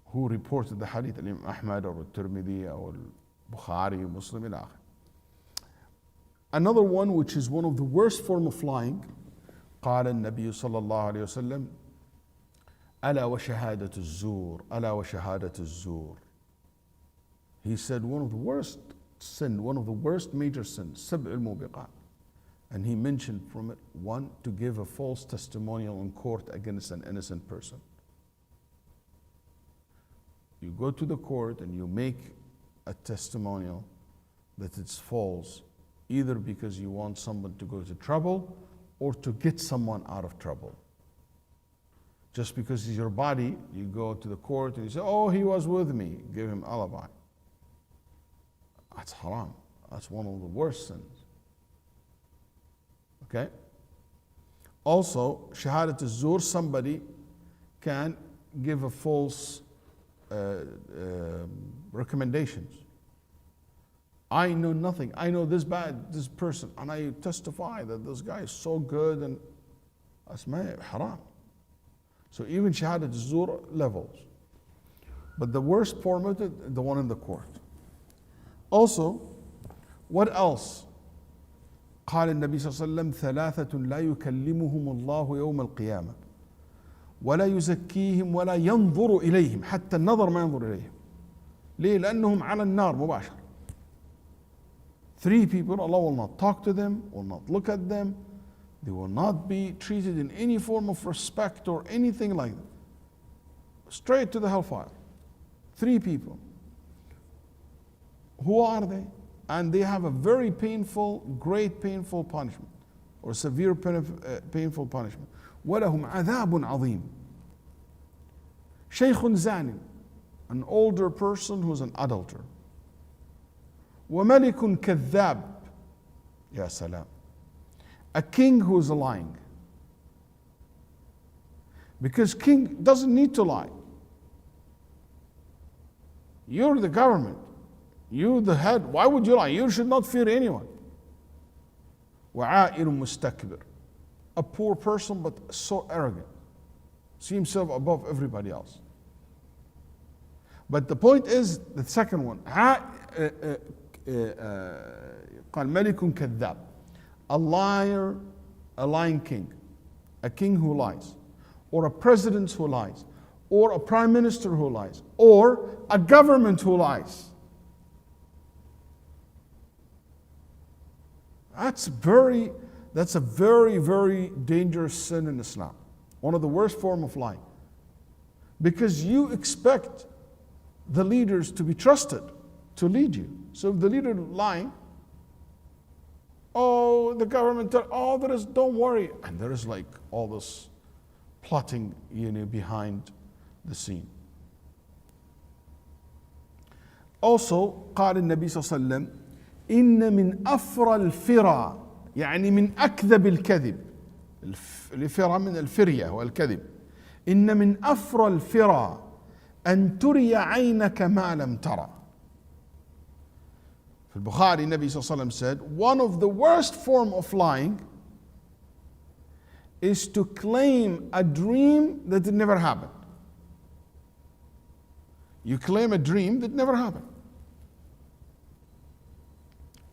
[SPEAKER 1] Who reported the hadith, Imam Ahmad or Tirmidhi or Bukhari, Muslim, ila akhir. Another one which is one of the worst form of lying, قال النبي صلى الله عليه وسلم ألا وشهادة الزور ألا وشهادة الزور. He said one of the worst sin, one of the worst major sins, سبع الموبقات. And he mentioned from it, one, to give a false testimonial in court against an innocent person. You go to the court and you make a testimonial that it's false, either because you want someone to go to trouble or to get someone out of trouble. Just because it's your body, you go to the court and you say, oh, he was with me, give him alibi. That's haram. That's one of the worst sins. Okay? Also, shahadat al-zur, somebody can give a false recommendations. I know nothing. I know this person, and I testify that this guy is so good, and that's haram. So even shahadat al-zur levels. But the worst form of it, the one in the court. Also, what else? قال النبي صلى الله عليه وسلم ثلاثة لا يكلمهم الله يوم القيامة ولا يزكيهم ولا ينظر إليهم حتى النظر ما ينظر إليهم. ليه؟ لأنهم على النار مباشرة. 3 people, Allah will not talk to them, will not look at them, they will not be treated in any form of respect or anything like that. Straight to the hellfire. 3 people. Who are they? And they have a very painful, great painful punishment, or severe painful punishment. وَلَهُمْ عَذَابٌ عَظِيمٌ. شَيْخٌ زَانٍ, an older person who's an adulterer. وَمَلِكٌ كَذَّابٌ. Ya salam. A king who is lying. Because king doesn't need to lie. You're the government. You the head. Why would you lie? You should not fear anyone. وَعَائِلٌ مُسْتَكْبِرٌ. A poor person but so arrogant. See himself above everybody else. But the point is, the second one. قال ملك كذاب. A liar, a lying king. A king who lies. Or a president who lies. Or a prime minister who lies. Or a government who lies. That's a very, very dangerous sin in Islam. One of the worst form of lying. Because you expect the leaders to be trusted to lead you. So if the leader is lying, oh, the government, don't worry. And there is like all this plotting, behind the scene. Also قال النبي صلى الله عليه وسلم إن من أفرى الفرى يعني من أكذب الكذب. الفرى من الفرية والكذب. إن من أفرى الفرى أن تري عينك ما لم ترى. في البخاري النبي صلى الله عليه وسلم said, one of the worst form of lying is to claim a dream that did never happen. You claim a dream that never happened.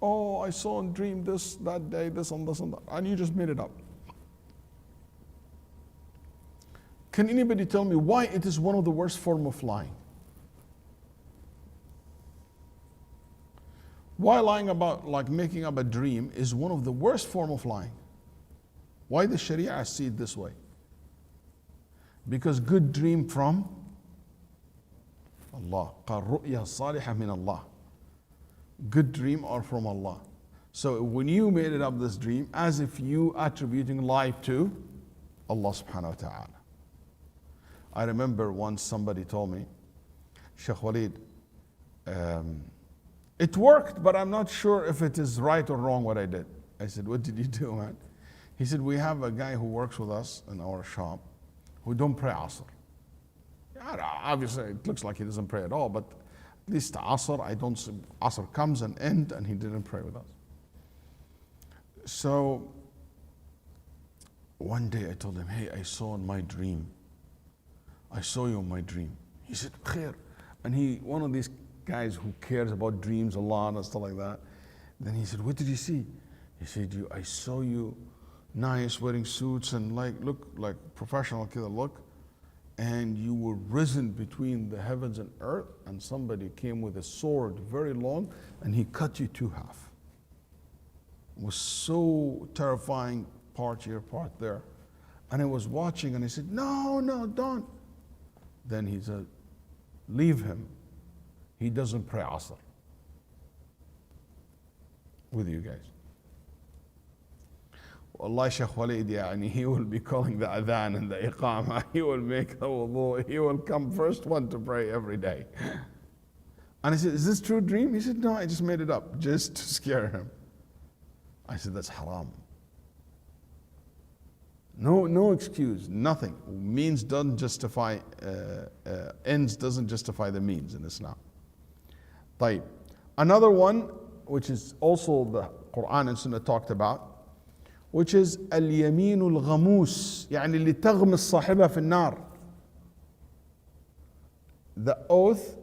[SPEAKER 1] Oh, I saw and dreamed this, that day, this and this and that, and you just made it up. Can anybody tell me why it is one of the worst form of lying? Why lying about, like making up a dream, is one of the worst form of lying? Why the Sharia see it this way? Because good dream from Allah. قال رؤيا صالحة من الله. Good dream are from Allah. So when you made it up this dream, as if you attributing life to Allah subhanahu wa ta'ala. I remember once somebody told me, Shaykh Waleed, it worked, but I'm not sure if it is right or wrong what I did. I said, what did you do, man? He said, we have a guy who works with us in our shop who don't pray Asr. Obviously, it looks like he doesn't pray at all, but at least Asr, Asr comes and ends, and he didn't pray with us. So one day I told him, hey, I saw in my dream. I saw you in my dream. He said, khair. And one of these guys who cares about dreams a lot and stuff like that. Then he said, what did you see? He said, I saw you nice, wearing suits and look like professional kid look. And you were risen between the heavens and earth, and somebody came with a sword very long and he cut you to half. It was so terrifying, part here, part there. And I was watching and I said, no, don't. Then he said, leave him. He doesn't pray Asr with you guys. Wallahi, Shaykh Waleed, he will be calling the adhan and the iqamah. He will make the wudu. He will come first one to pray every day. And I said, is this true dream? He said, no, I just made it up just to scare him. I said, that's haram. No excuse, nothing. Means doesn't justify, ends doesn't justify the means in Islam. طيب. Another one, which is also the Quran and Sunnah talked about, which is اليمين الغموس يعني اللي تغمس صاحبها في النار. The oath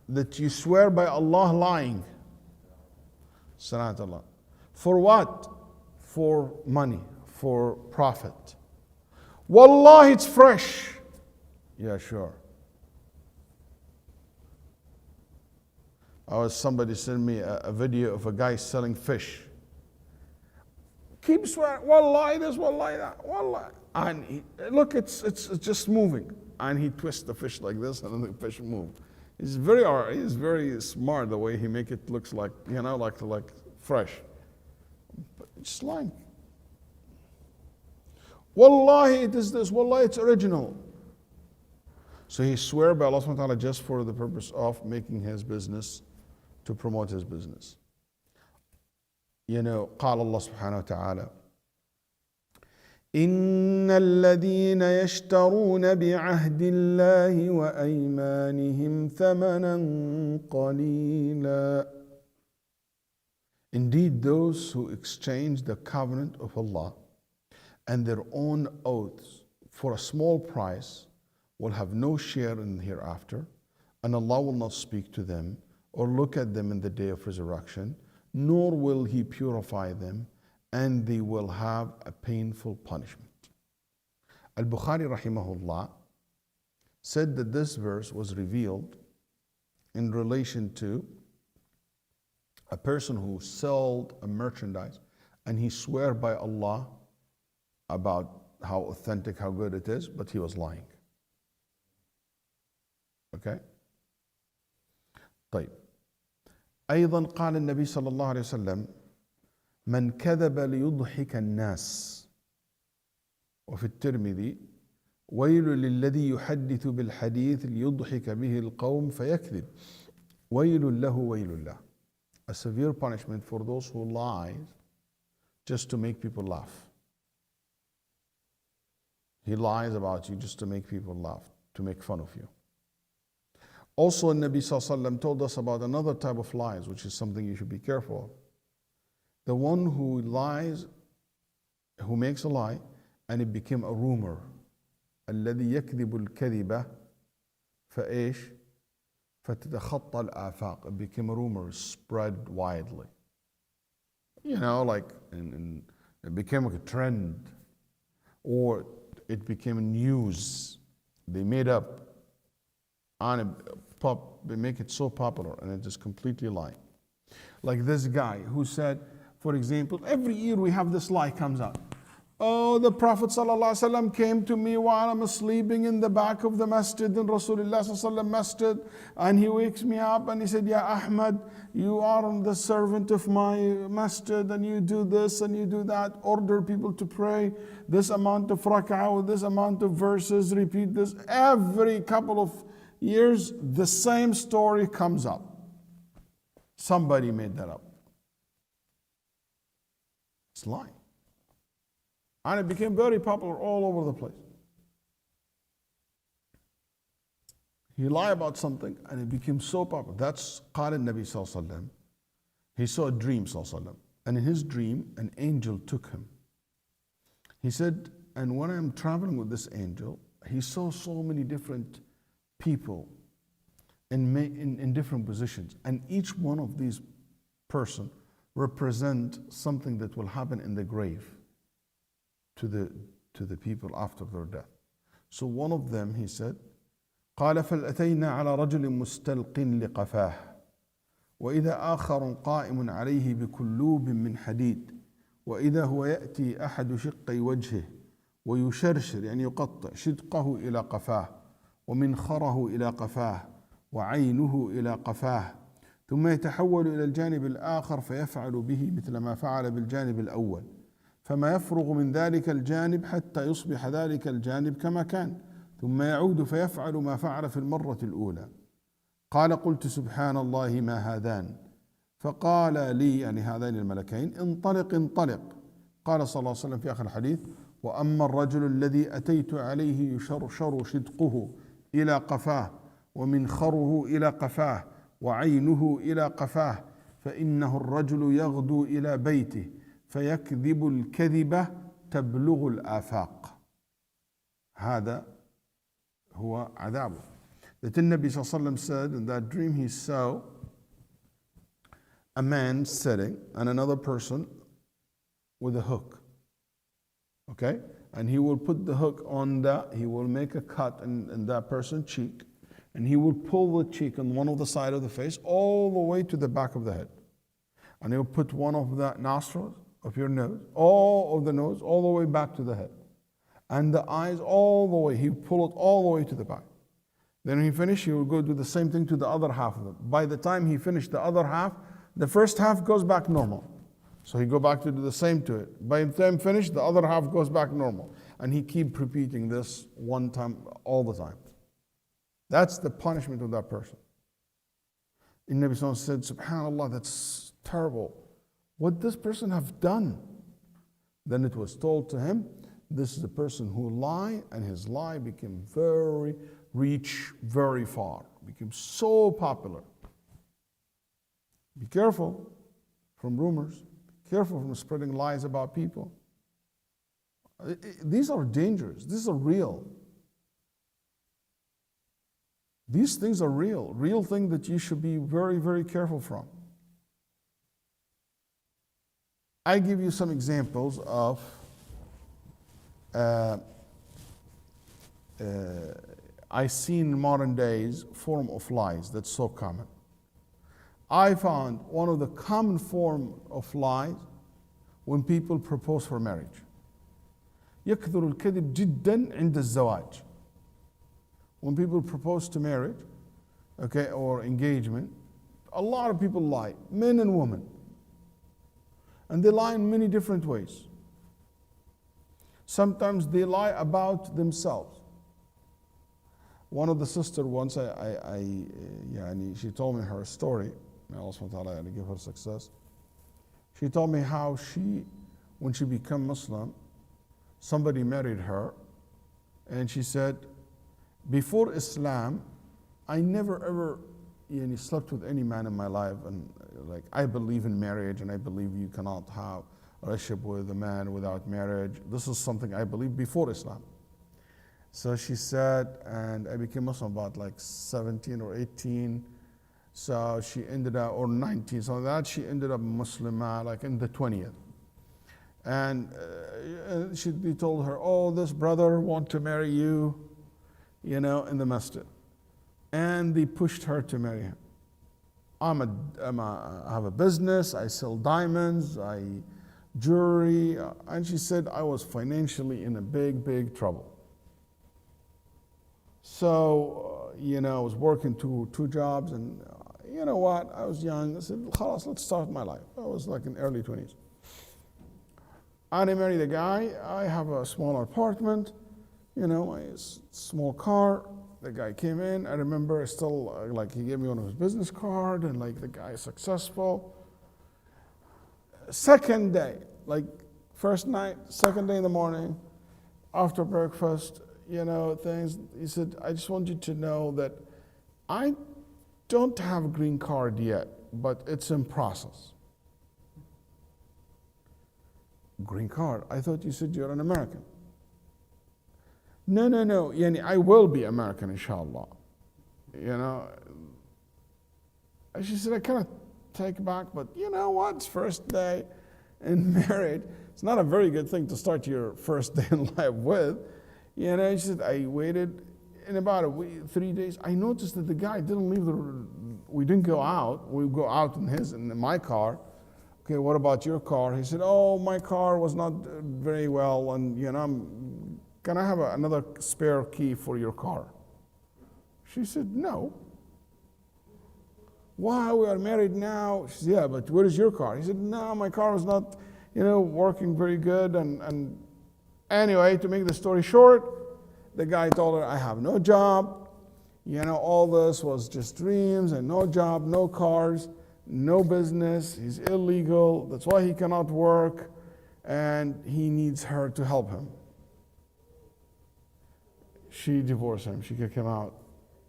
[SPEAKER 1] that you swear by Allah lying. Salat Allah. For what? For money, for profit. Wallahi, it's fresh. Yeah, sure. Somebody sent me a video of a guy selling fish. Keep swearing, wallahi this, wallahi that, wallahi. And look, it's just moving. And he twists the fish like this, and then the fish move. He's very smart the way he make it looks like, like fresh. But it's lying. Wallahi, it is this, wallahi, it's original. So he swear by Allah subhanahu wa ta'ala just for the purpose of making his business, to promote his business. قال Allah subhanahu wa ta'ala, إن الذين يشترون بعهد الله وأيمانهم ثمنا قليلا. Indeed, those who exchange the covenant of Allah and their own oaths for a small price will have no share in the hereafter, and Allah will not speak to them or look at them in the day of resurrection, nor will He purify them, and they will have a painful punishment. Al-Bukhari rahimahullah said that this verse was revealed in relation to a person who sold a merchandise and he swore by Allah about how authentic, how good it is, but he was lying. Okay? طيب. أيضا قال النبي صلى الله عليه وسلم من كذب ليضحك الناس. وفي الترمذي ويل للذي يحدث بالحديث ليضحك به القوم فيكذب. وَيْلٌ لَهُ وَيْلٌ لَهُ. A severe punishment for those who lie just to make people laugh. He lies about you just to make people laugh, to make fun of you. Also, Nabi Sallallahu Alaihi Wasallam told us about another type of lies, which is something you should be careful of. The one who lies, who makes a lie, and it became a rumor. الذي يكذب الكذبة فإيش فتتخطى الآفاق. It became a rumor, spread widely. You know, like it became like a trend, or it became news. They made up on they make it so popular, and it is completely lying. Like this guy who said, for example, every year we have this lie comes out. Oh, the Prophet ﷺ came to me while I'm sleeping in the back of the masjid in Rasulullah ﷺ masjid, and he wakes me up and he said, Ya Ahmad, you are the servant of my masjid, and you do this and you do that, order people to pray this amount of rak'ah with this amount of verses, repeat this. Every couple of years, the same story comes up. Somebody made that up. It's lying. And it became very popular all over the place. He lied about something and it became so popular. That's قال النبي صلى الله عليه وسلم. He saw a dream صلى الله عليه وسلم. And in his dream, an angel took him. He said, and when I'm traveling with this angel, he saw so many different people in different positions. And each one of these person represent something that will happen in the grave to the people after their death. So one of them, he said, قال فلأتينا على رجل مستلق لقفاه وإذا آخر قائم عليه بكلوب من حديد وإذا هو يأتي أحد شقي وجهه ويشرشر يعني يقطع شدقه إلى قفاه ومنخره إلى قفاه وعينه إلى قفاه ثم يتحول إلى الجانب الآخر فيفعل به مثل ما فعل بالجانب الأول فما يفرغ من ذلك الجانب حتى يصبح ذلك الجانب كما كان ثم يعود فيفعل ما فعل في المرة الأولى. قال قلت سبحان الله ما هذان فقال لي يعني هذين الملكين انطلق انطلق. قال صلى الله عليه وسلم في آخر الحديث وأما الرجل الذي أتيت عليه يشرشر شدقه إلى قفاه ومنخره إلى قفاه وعينه إلى قفاه فإنه الرجل يغدو إلى بيته فيكذب الكذبة تبلغ الآفاق. هذا هو عذابه. That the Nabi صلى الله عليه وسلم said in that dream he saw a man sitting and another person with a hook. Okay? And he will put the hook on he will make a cut in that person's cheek, and he will pull the cheek on one of the side of the face all the way to the back of the head. And he will put one of the nostrils of your nose, all of the nose, all the way back to the head. And the eyes all the way, he will pull it all the way to the back. Then when he finishes, he will go do the same thing to the other half of it. By the time he finished the other half, the first half goes back normal. So he go back to do the same to it. By the time finished, the other half goes back normal. And he keep repeating this one time, all the time. That's the punishment of that person. And Nabi Sallallahu said, SubhanAllah, that's terrible. What this person have done? Then it was told to him, this is a person who lied, and his lie became reach very far, became so popular. Be careful from rumors. Be careful from spreading lies about people. These are dangerous. These are real. These things are real thing that you should be very, very careful from. I give you some examples of I see in modern days form of lies that's so common. I found one of the common form of lies when people propose for marriage. يكثر الكذب جدا عند الزواج. When people propose to marriage, okay, or engagement, a lot of people lie, men and women. And they lie in many different ways. Sometimes they lie about themselves. one of the sisters once, she told me her story. May Allah subhanahu wa ta'ala give her success. She told me how when she became Muslim, somebody married her, and she said, before Islam, I never ever slept with any man in my life, and like I believe in marriage, and I believe you cannot have a relationship with a man without marriage. This is something I believe before Islam. So she said, and I became Muslim about like 17 or 18. So she ended up, or 19, so that she ended up Muslimah like in the 20th. And they told her, oh, this brother want to marry you, in the masjid. And they pushed her to marry him. I have a business, I sell diamonds, jewelry. And she said, I was financially in a big, big trouble. So, I was working two jobs, and you know what? I was young. I said, "Khalas, let's start my life." I was like in early 20s. And I married a guy. I have a small apartment, a small car. The guy came in. I remember still, he gave me one of his business card, and the guy is successful. Second day, first night, second day in the morning, after breakfast, things. He said, I just want you to know that I don't have a green card yet, but it's in process. Green card? I thought you said you're an American. No. I will be American, inshallah. And she said, I kind of take back, but you know what? It's first day in marriage. It's not a very good thing to start your first day in life with. She said, I waited. In about a week, 3 days, I noticed that the guy didn't leave we didn't go out. We go out in my car. Okay, what about your car? He said, oh, my car was not very well, and can I have another spare key for your car? She said, no. Why, we are married now? She said, yeah, but where is your car? He said, no, my car was not, working very good, and anyway, to make the story short, the guy told her, I have no job. All this was just dreams, and no job, no cars, no business. He's illegal. That's why he cannot work, and he needs her to help him. She divorced him. She kicked him out.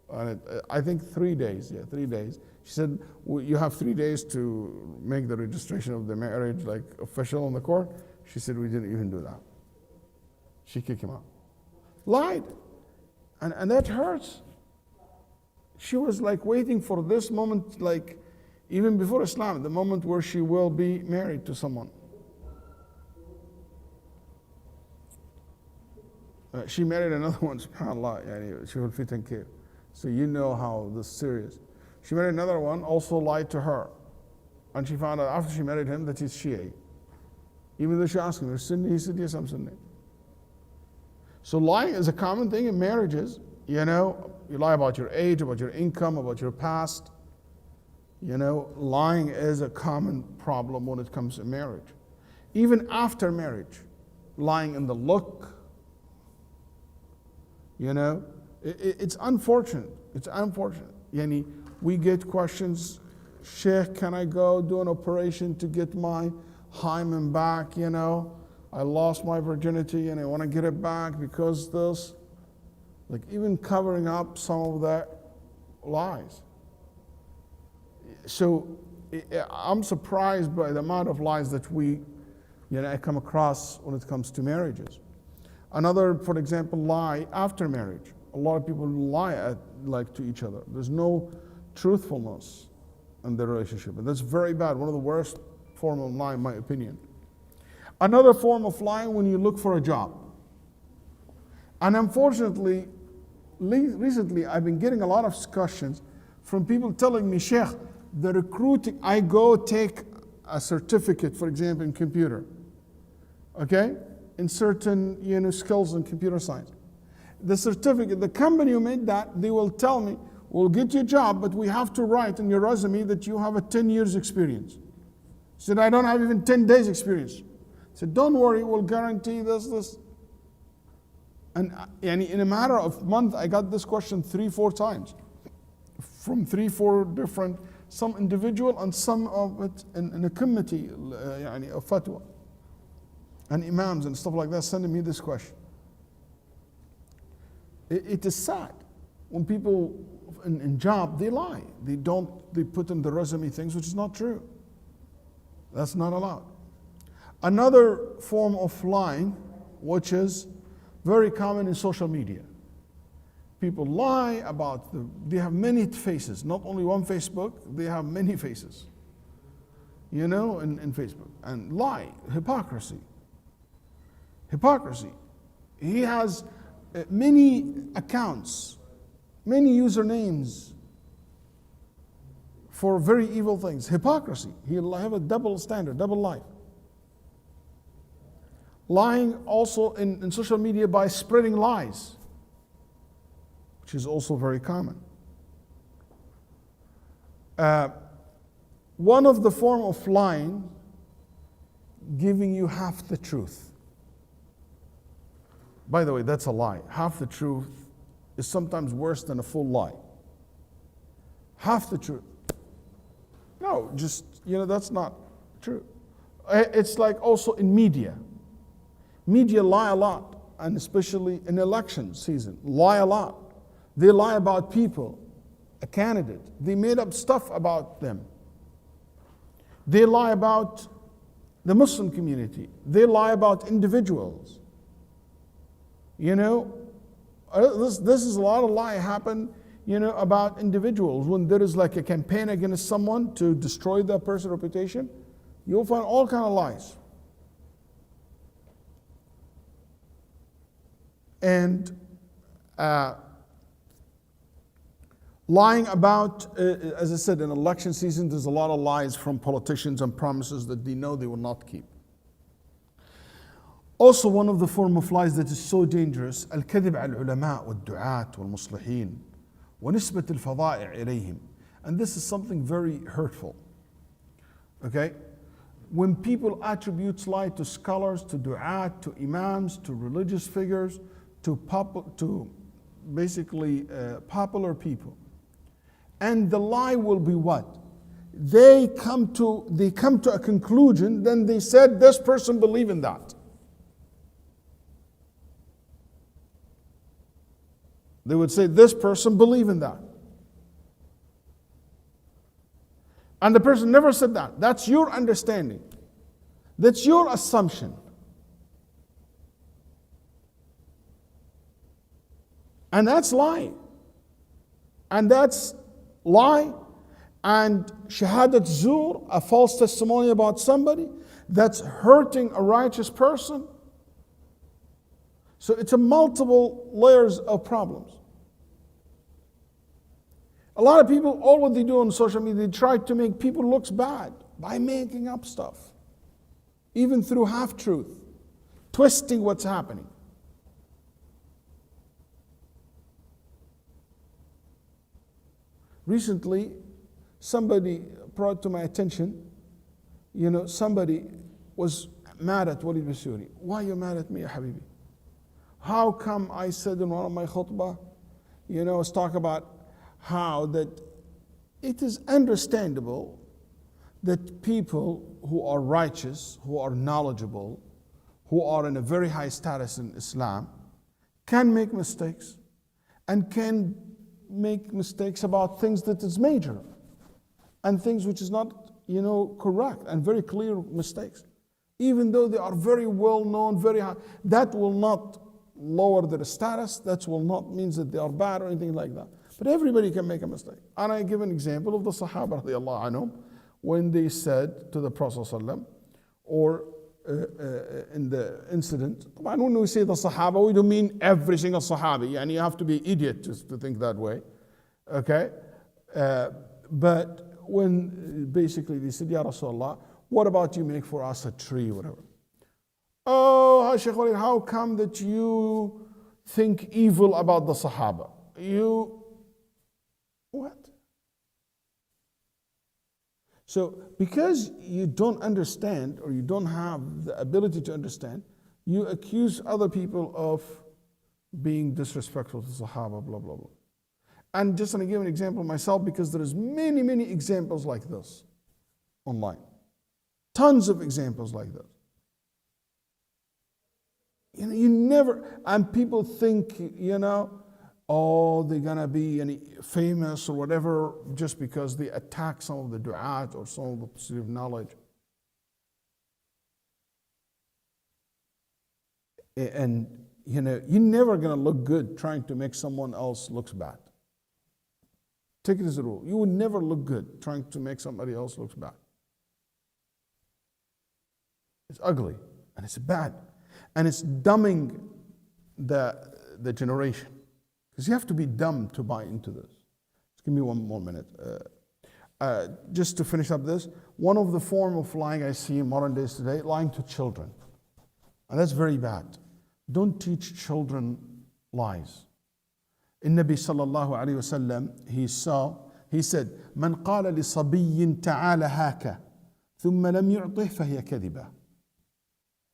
[SPEAKER 1] And I think 3 days. Yeah, 3 days. She said, you have 3 days to make the registration of the marriage official in the court. She said, we didn't even do that. She kicked him out. Lied. And that hurts. She was waiting for this moment, even before Islam, the moment where she will be married to someone. She married another one, subhanAllah, she will fit in care. So you know how this is serious. She married another one, also lied to her. And she found out after she married him that he's Shia. Even though she asked him, you're Sunni? He said, yes, I'm Sunni. So lying is a common thing in marriages. You lie about your age, about your income, about your past. Lying is a common problem when it comes to marriage. Even after marriage, lying in the look. It's unfortunate. It's unfortunate. We get questions, Sheikh, can I go do an operation to get my hymen back? I lost my virginity and I want to get it back because this. Even covering up some of the lies. So I'm surprised by the amount of lies that I come across when it comes to marriages. Another, for example, lie after marriage. A lot of people lie to each other. There's no truthfulness in the relationship. And that's very bad. One of the worst forms of lying, in my opinion. Another form of lying when you look for a job. And unfortunately, recently I've been getting a lot of discussions from people telling me, Sheikh, the recruiting, I go take a certificate, for example, in computer, okay? In certain skills in computer science. The certificate, the company who made that, they will tell me, we'll get you a job, but we have to write in your resume that you have a 10 years experience. I said, I don't have even 10 days experience. I said, don't worry, we'll guarantee this. And in a matter of month, I got this question 3-4 times from 3-4 different, some individual and some of it in a committee of fatwa. And imams and stuff like that sending me this question. It is sad when people in job, they lie. They put in the resume things which is not true. That's not allowed. Another form of lying, which is very common in social media. People lie about they have many faces, not only one Facebook, they have many faces. In Facebook. And lie, hypocrisy. Hypocrisy. He has many accounts, many usernames for very evil things. Hypocrisy. He'll have a double standard, double life. Lying also in social media by spreading lies, which is also very common. One of the form of lying, giving you half the truth. By the way, that's a lie. Half the truth is sometimes worse than a full lie. Half the truth. No, that's not true. It's like also in media. Media lie a lot, and especially in election season, lie a lot. They lie about people, a candidate. They made up stuff about them. They lie about the Muslim community. They lie about individuals. This is a lot of lie happen, about individuals. When there is like a campaign against someone to destroy that person's reputation, you'll find all kind of lies. And lying about, as I said, in election season, there's a lot of lies from politicians and promises that they know they will not keep. Also, one of the form of lies that is so dangerous, الكذب على العلماء والدعاة والمصلحين ونسبة الفضائع إليهم. And this is something very hurtful. Okay? When people attribute lie to scholars, to du'at, to imams, to religious figures, to basically popular people. And the lie will be what? They come to a conclusion, then they said this person believed in that. They would say this person believed in that. And the person never said that. That's your understanding. That's your assumption. And that's lying. And that's lie. And shahadat zur, a false testimony about somebody, that's hurting a righteous person. So it's a multiple layers of problems. A lot of people, all what they do on social media, they try to make people look bad by making up stuff. Even through half-truth, twisting what's happening. Recently, somebody brought to my attention, somebody was mad at Waleed Basyouni. Why are you mad at me, ya Habibi? How come I said in one of my khutbah, let's talk about how that it is understandable that people who are righteous, who are knowledgeable, who are in a very high status in Islam, can make mistakes and can make mistakes about things that is major and things which is not, correct, and very clear mistakes. Even though they are very well known, very high, that will not lower their status, that will not mean that they are bad or anything like that. But everybody can make a mistake. And I give an example of the Sahaba radiallahu anhum, when they said to the Prophet ﷺ, or in the incident, when we say the Sahaba, we don't mean every single Sahabi, and you have to be an idiot to think that way. Okay? But when basically they said, Ya Rasulullah, what about you make for us a tree, whatever? Oh, Shaykh Waleed, how come that you think evil about the Sahaba? What? So, because you don't understand or you don't have the ability to understand, you accuse other people of being disrespectful to Sahaba, blah, blah, blah. And just going to give an example myself because there is many, many examples like this online. Tons of examples like this. You never, and people think, oh, they're going to be famous or whatever just because they attack some of the du'at or some of the pursuit of knowledge. And, you're never going to look good trying to make someone else look bad. Take it as a rule. You would never look good trying to make somebody else look bad. It's ugly and it's bad. And it's dumbing the generation. Because you have to be dumb to buy into this. Just give me one more minute. Just to finish up this, one of the form of lying I see in modern days today, lying to children. And that's very bad. Don't teach children lies. In Nabi sallallahu alayhi wa sallam, he said, من قال لصبي تعال هاك ثم لم يعطه فهي كذبة.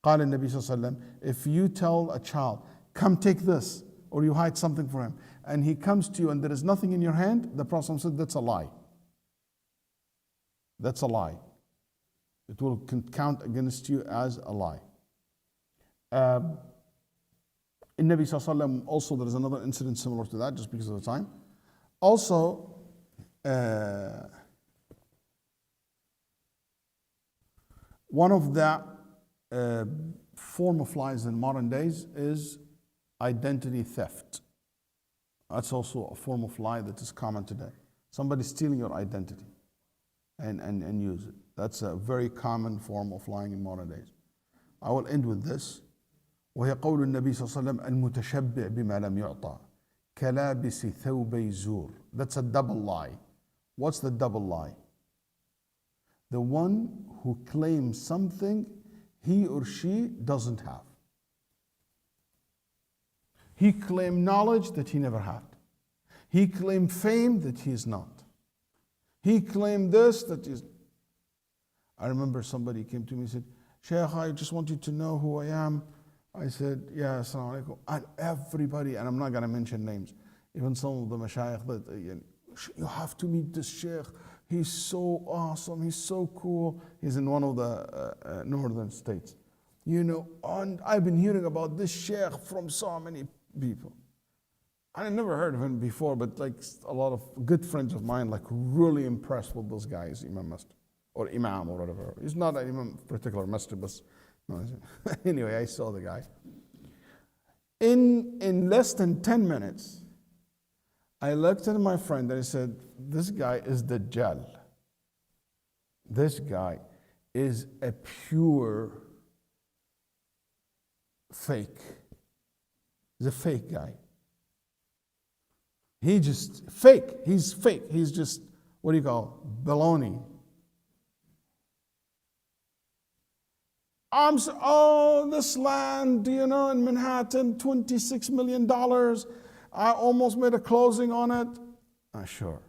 [SPEAKER 1] قال النبي صلى الله عليه وسلم, if you tell a child, come take this, or you hide something for him, and he comes to you and there is nothing in your hand, the Prophet said, that's a lie. That's a lie. It will count against you as a lie. In Nabi sallallahu alayhi wa sallam, also there is another incident similar to that, just because of the time. Also, one of the form of lies in modern days is identity theft. That's also a form of lie that is common today. Somebody stealing your identity and use it. That's a very common form of lying in modern days. I will end with this. وهي قول النبي صلى الله عليه وسلم المتشبع بما لم يعطى كلابس ثوبي زور. That's a double lie. What's the double lie? The one who claims something he or she doesn't have. He claimed knowledge that he never had. He claimed fame that he is not. He claimed this that is. I remember somebody came to me and said, Shaykh, I just want you to know who I am. I said, yeah, assalamu alaikum. And everybody, and I'm not going to mention names, even some of the mashayikh that, you have to meet this Shaykh. He's so awesome. He's so cool. He's in one of the northern states. And I've been hearing about this Shaykh from so many people. I never heard of him before, but like a lot of good friends of mine, like really impressed with those guys, Imam Masjid, or Imam or whatever. He's not an Imam particular Masjid, but anyway, I saw the guy. In less than 10 minutes, I looked at my friend and I said, this guy is Dajjal. This guy is a pure fake. He's a fake guy. He just fake. He's fake. He's just, what do you call it? Baloney. This land, in Manhattan, $26 million. I almost made a closing on it. Sure.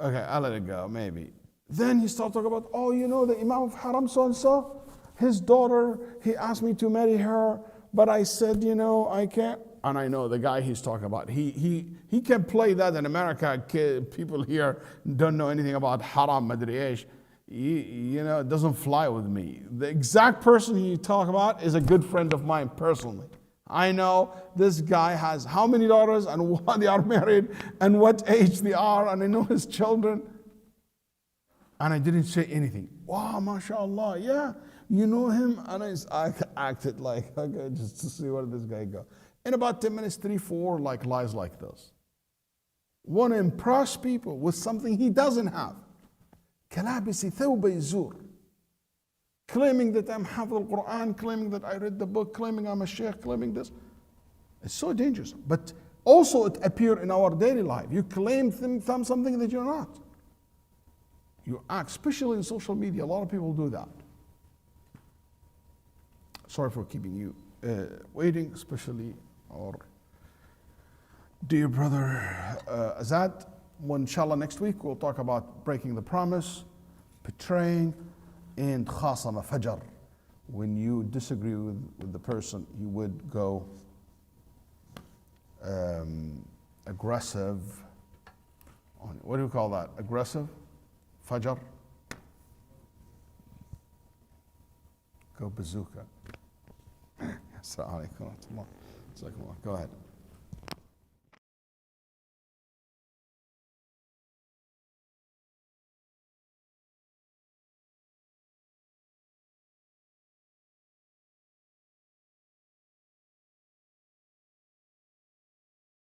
[SPEAKER 1] Okay, I'll let it go, maybe. Then he started talking about, the Imam of Haram so-and-so, his daughter, he asked me to marry her, but I said, I can't. And I know the guy he's talking about. He can play that in America. People here don't know anything about Haram, Madri. It doesn't fly with me. The exact person he talk about is a good friend of mine personally. I know this guy has how many daughters and what they are married and what age they are, and I know his children. And I didn't say anything. Wow, mashallah, yeah, you know him? And I acted like, okay, just to see where this guy goes. In about 10 minutes, 3, 4 lies like this. Want to impress people with something he doesn't have. كلابس ثوبي زور. Claiming that I'm Hafid al-Quran, claiming that I read the book, claiming I'm a sheikh, claiming this. It's so dangerous. But also it appears in our daily life. You claim something that you're not. You act, especially in social media. A lot of people do that. Sorry for keeping you waiting, especially our dear brother Azad. Well, inshallah, next week we'll talk about breaking the promise, betraying, and khasama fajr. When you disagree with the person, you would go aggressive. What do you call that? Aggressive? Fajr? Go bazooka. Assalamu alaikum wa rahmatullah. Go ahead.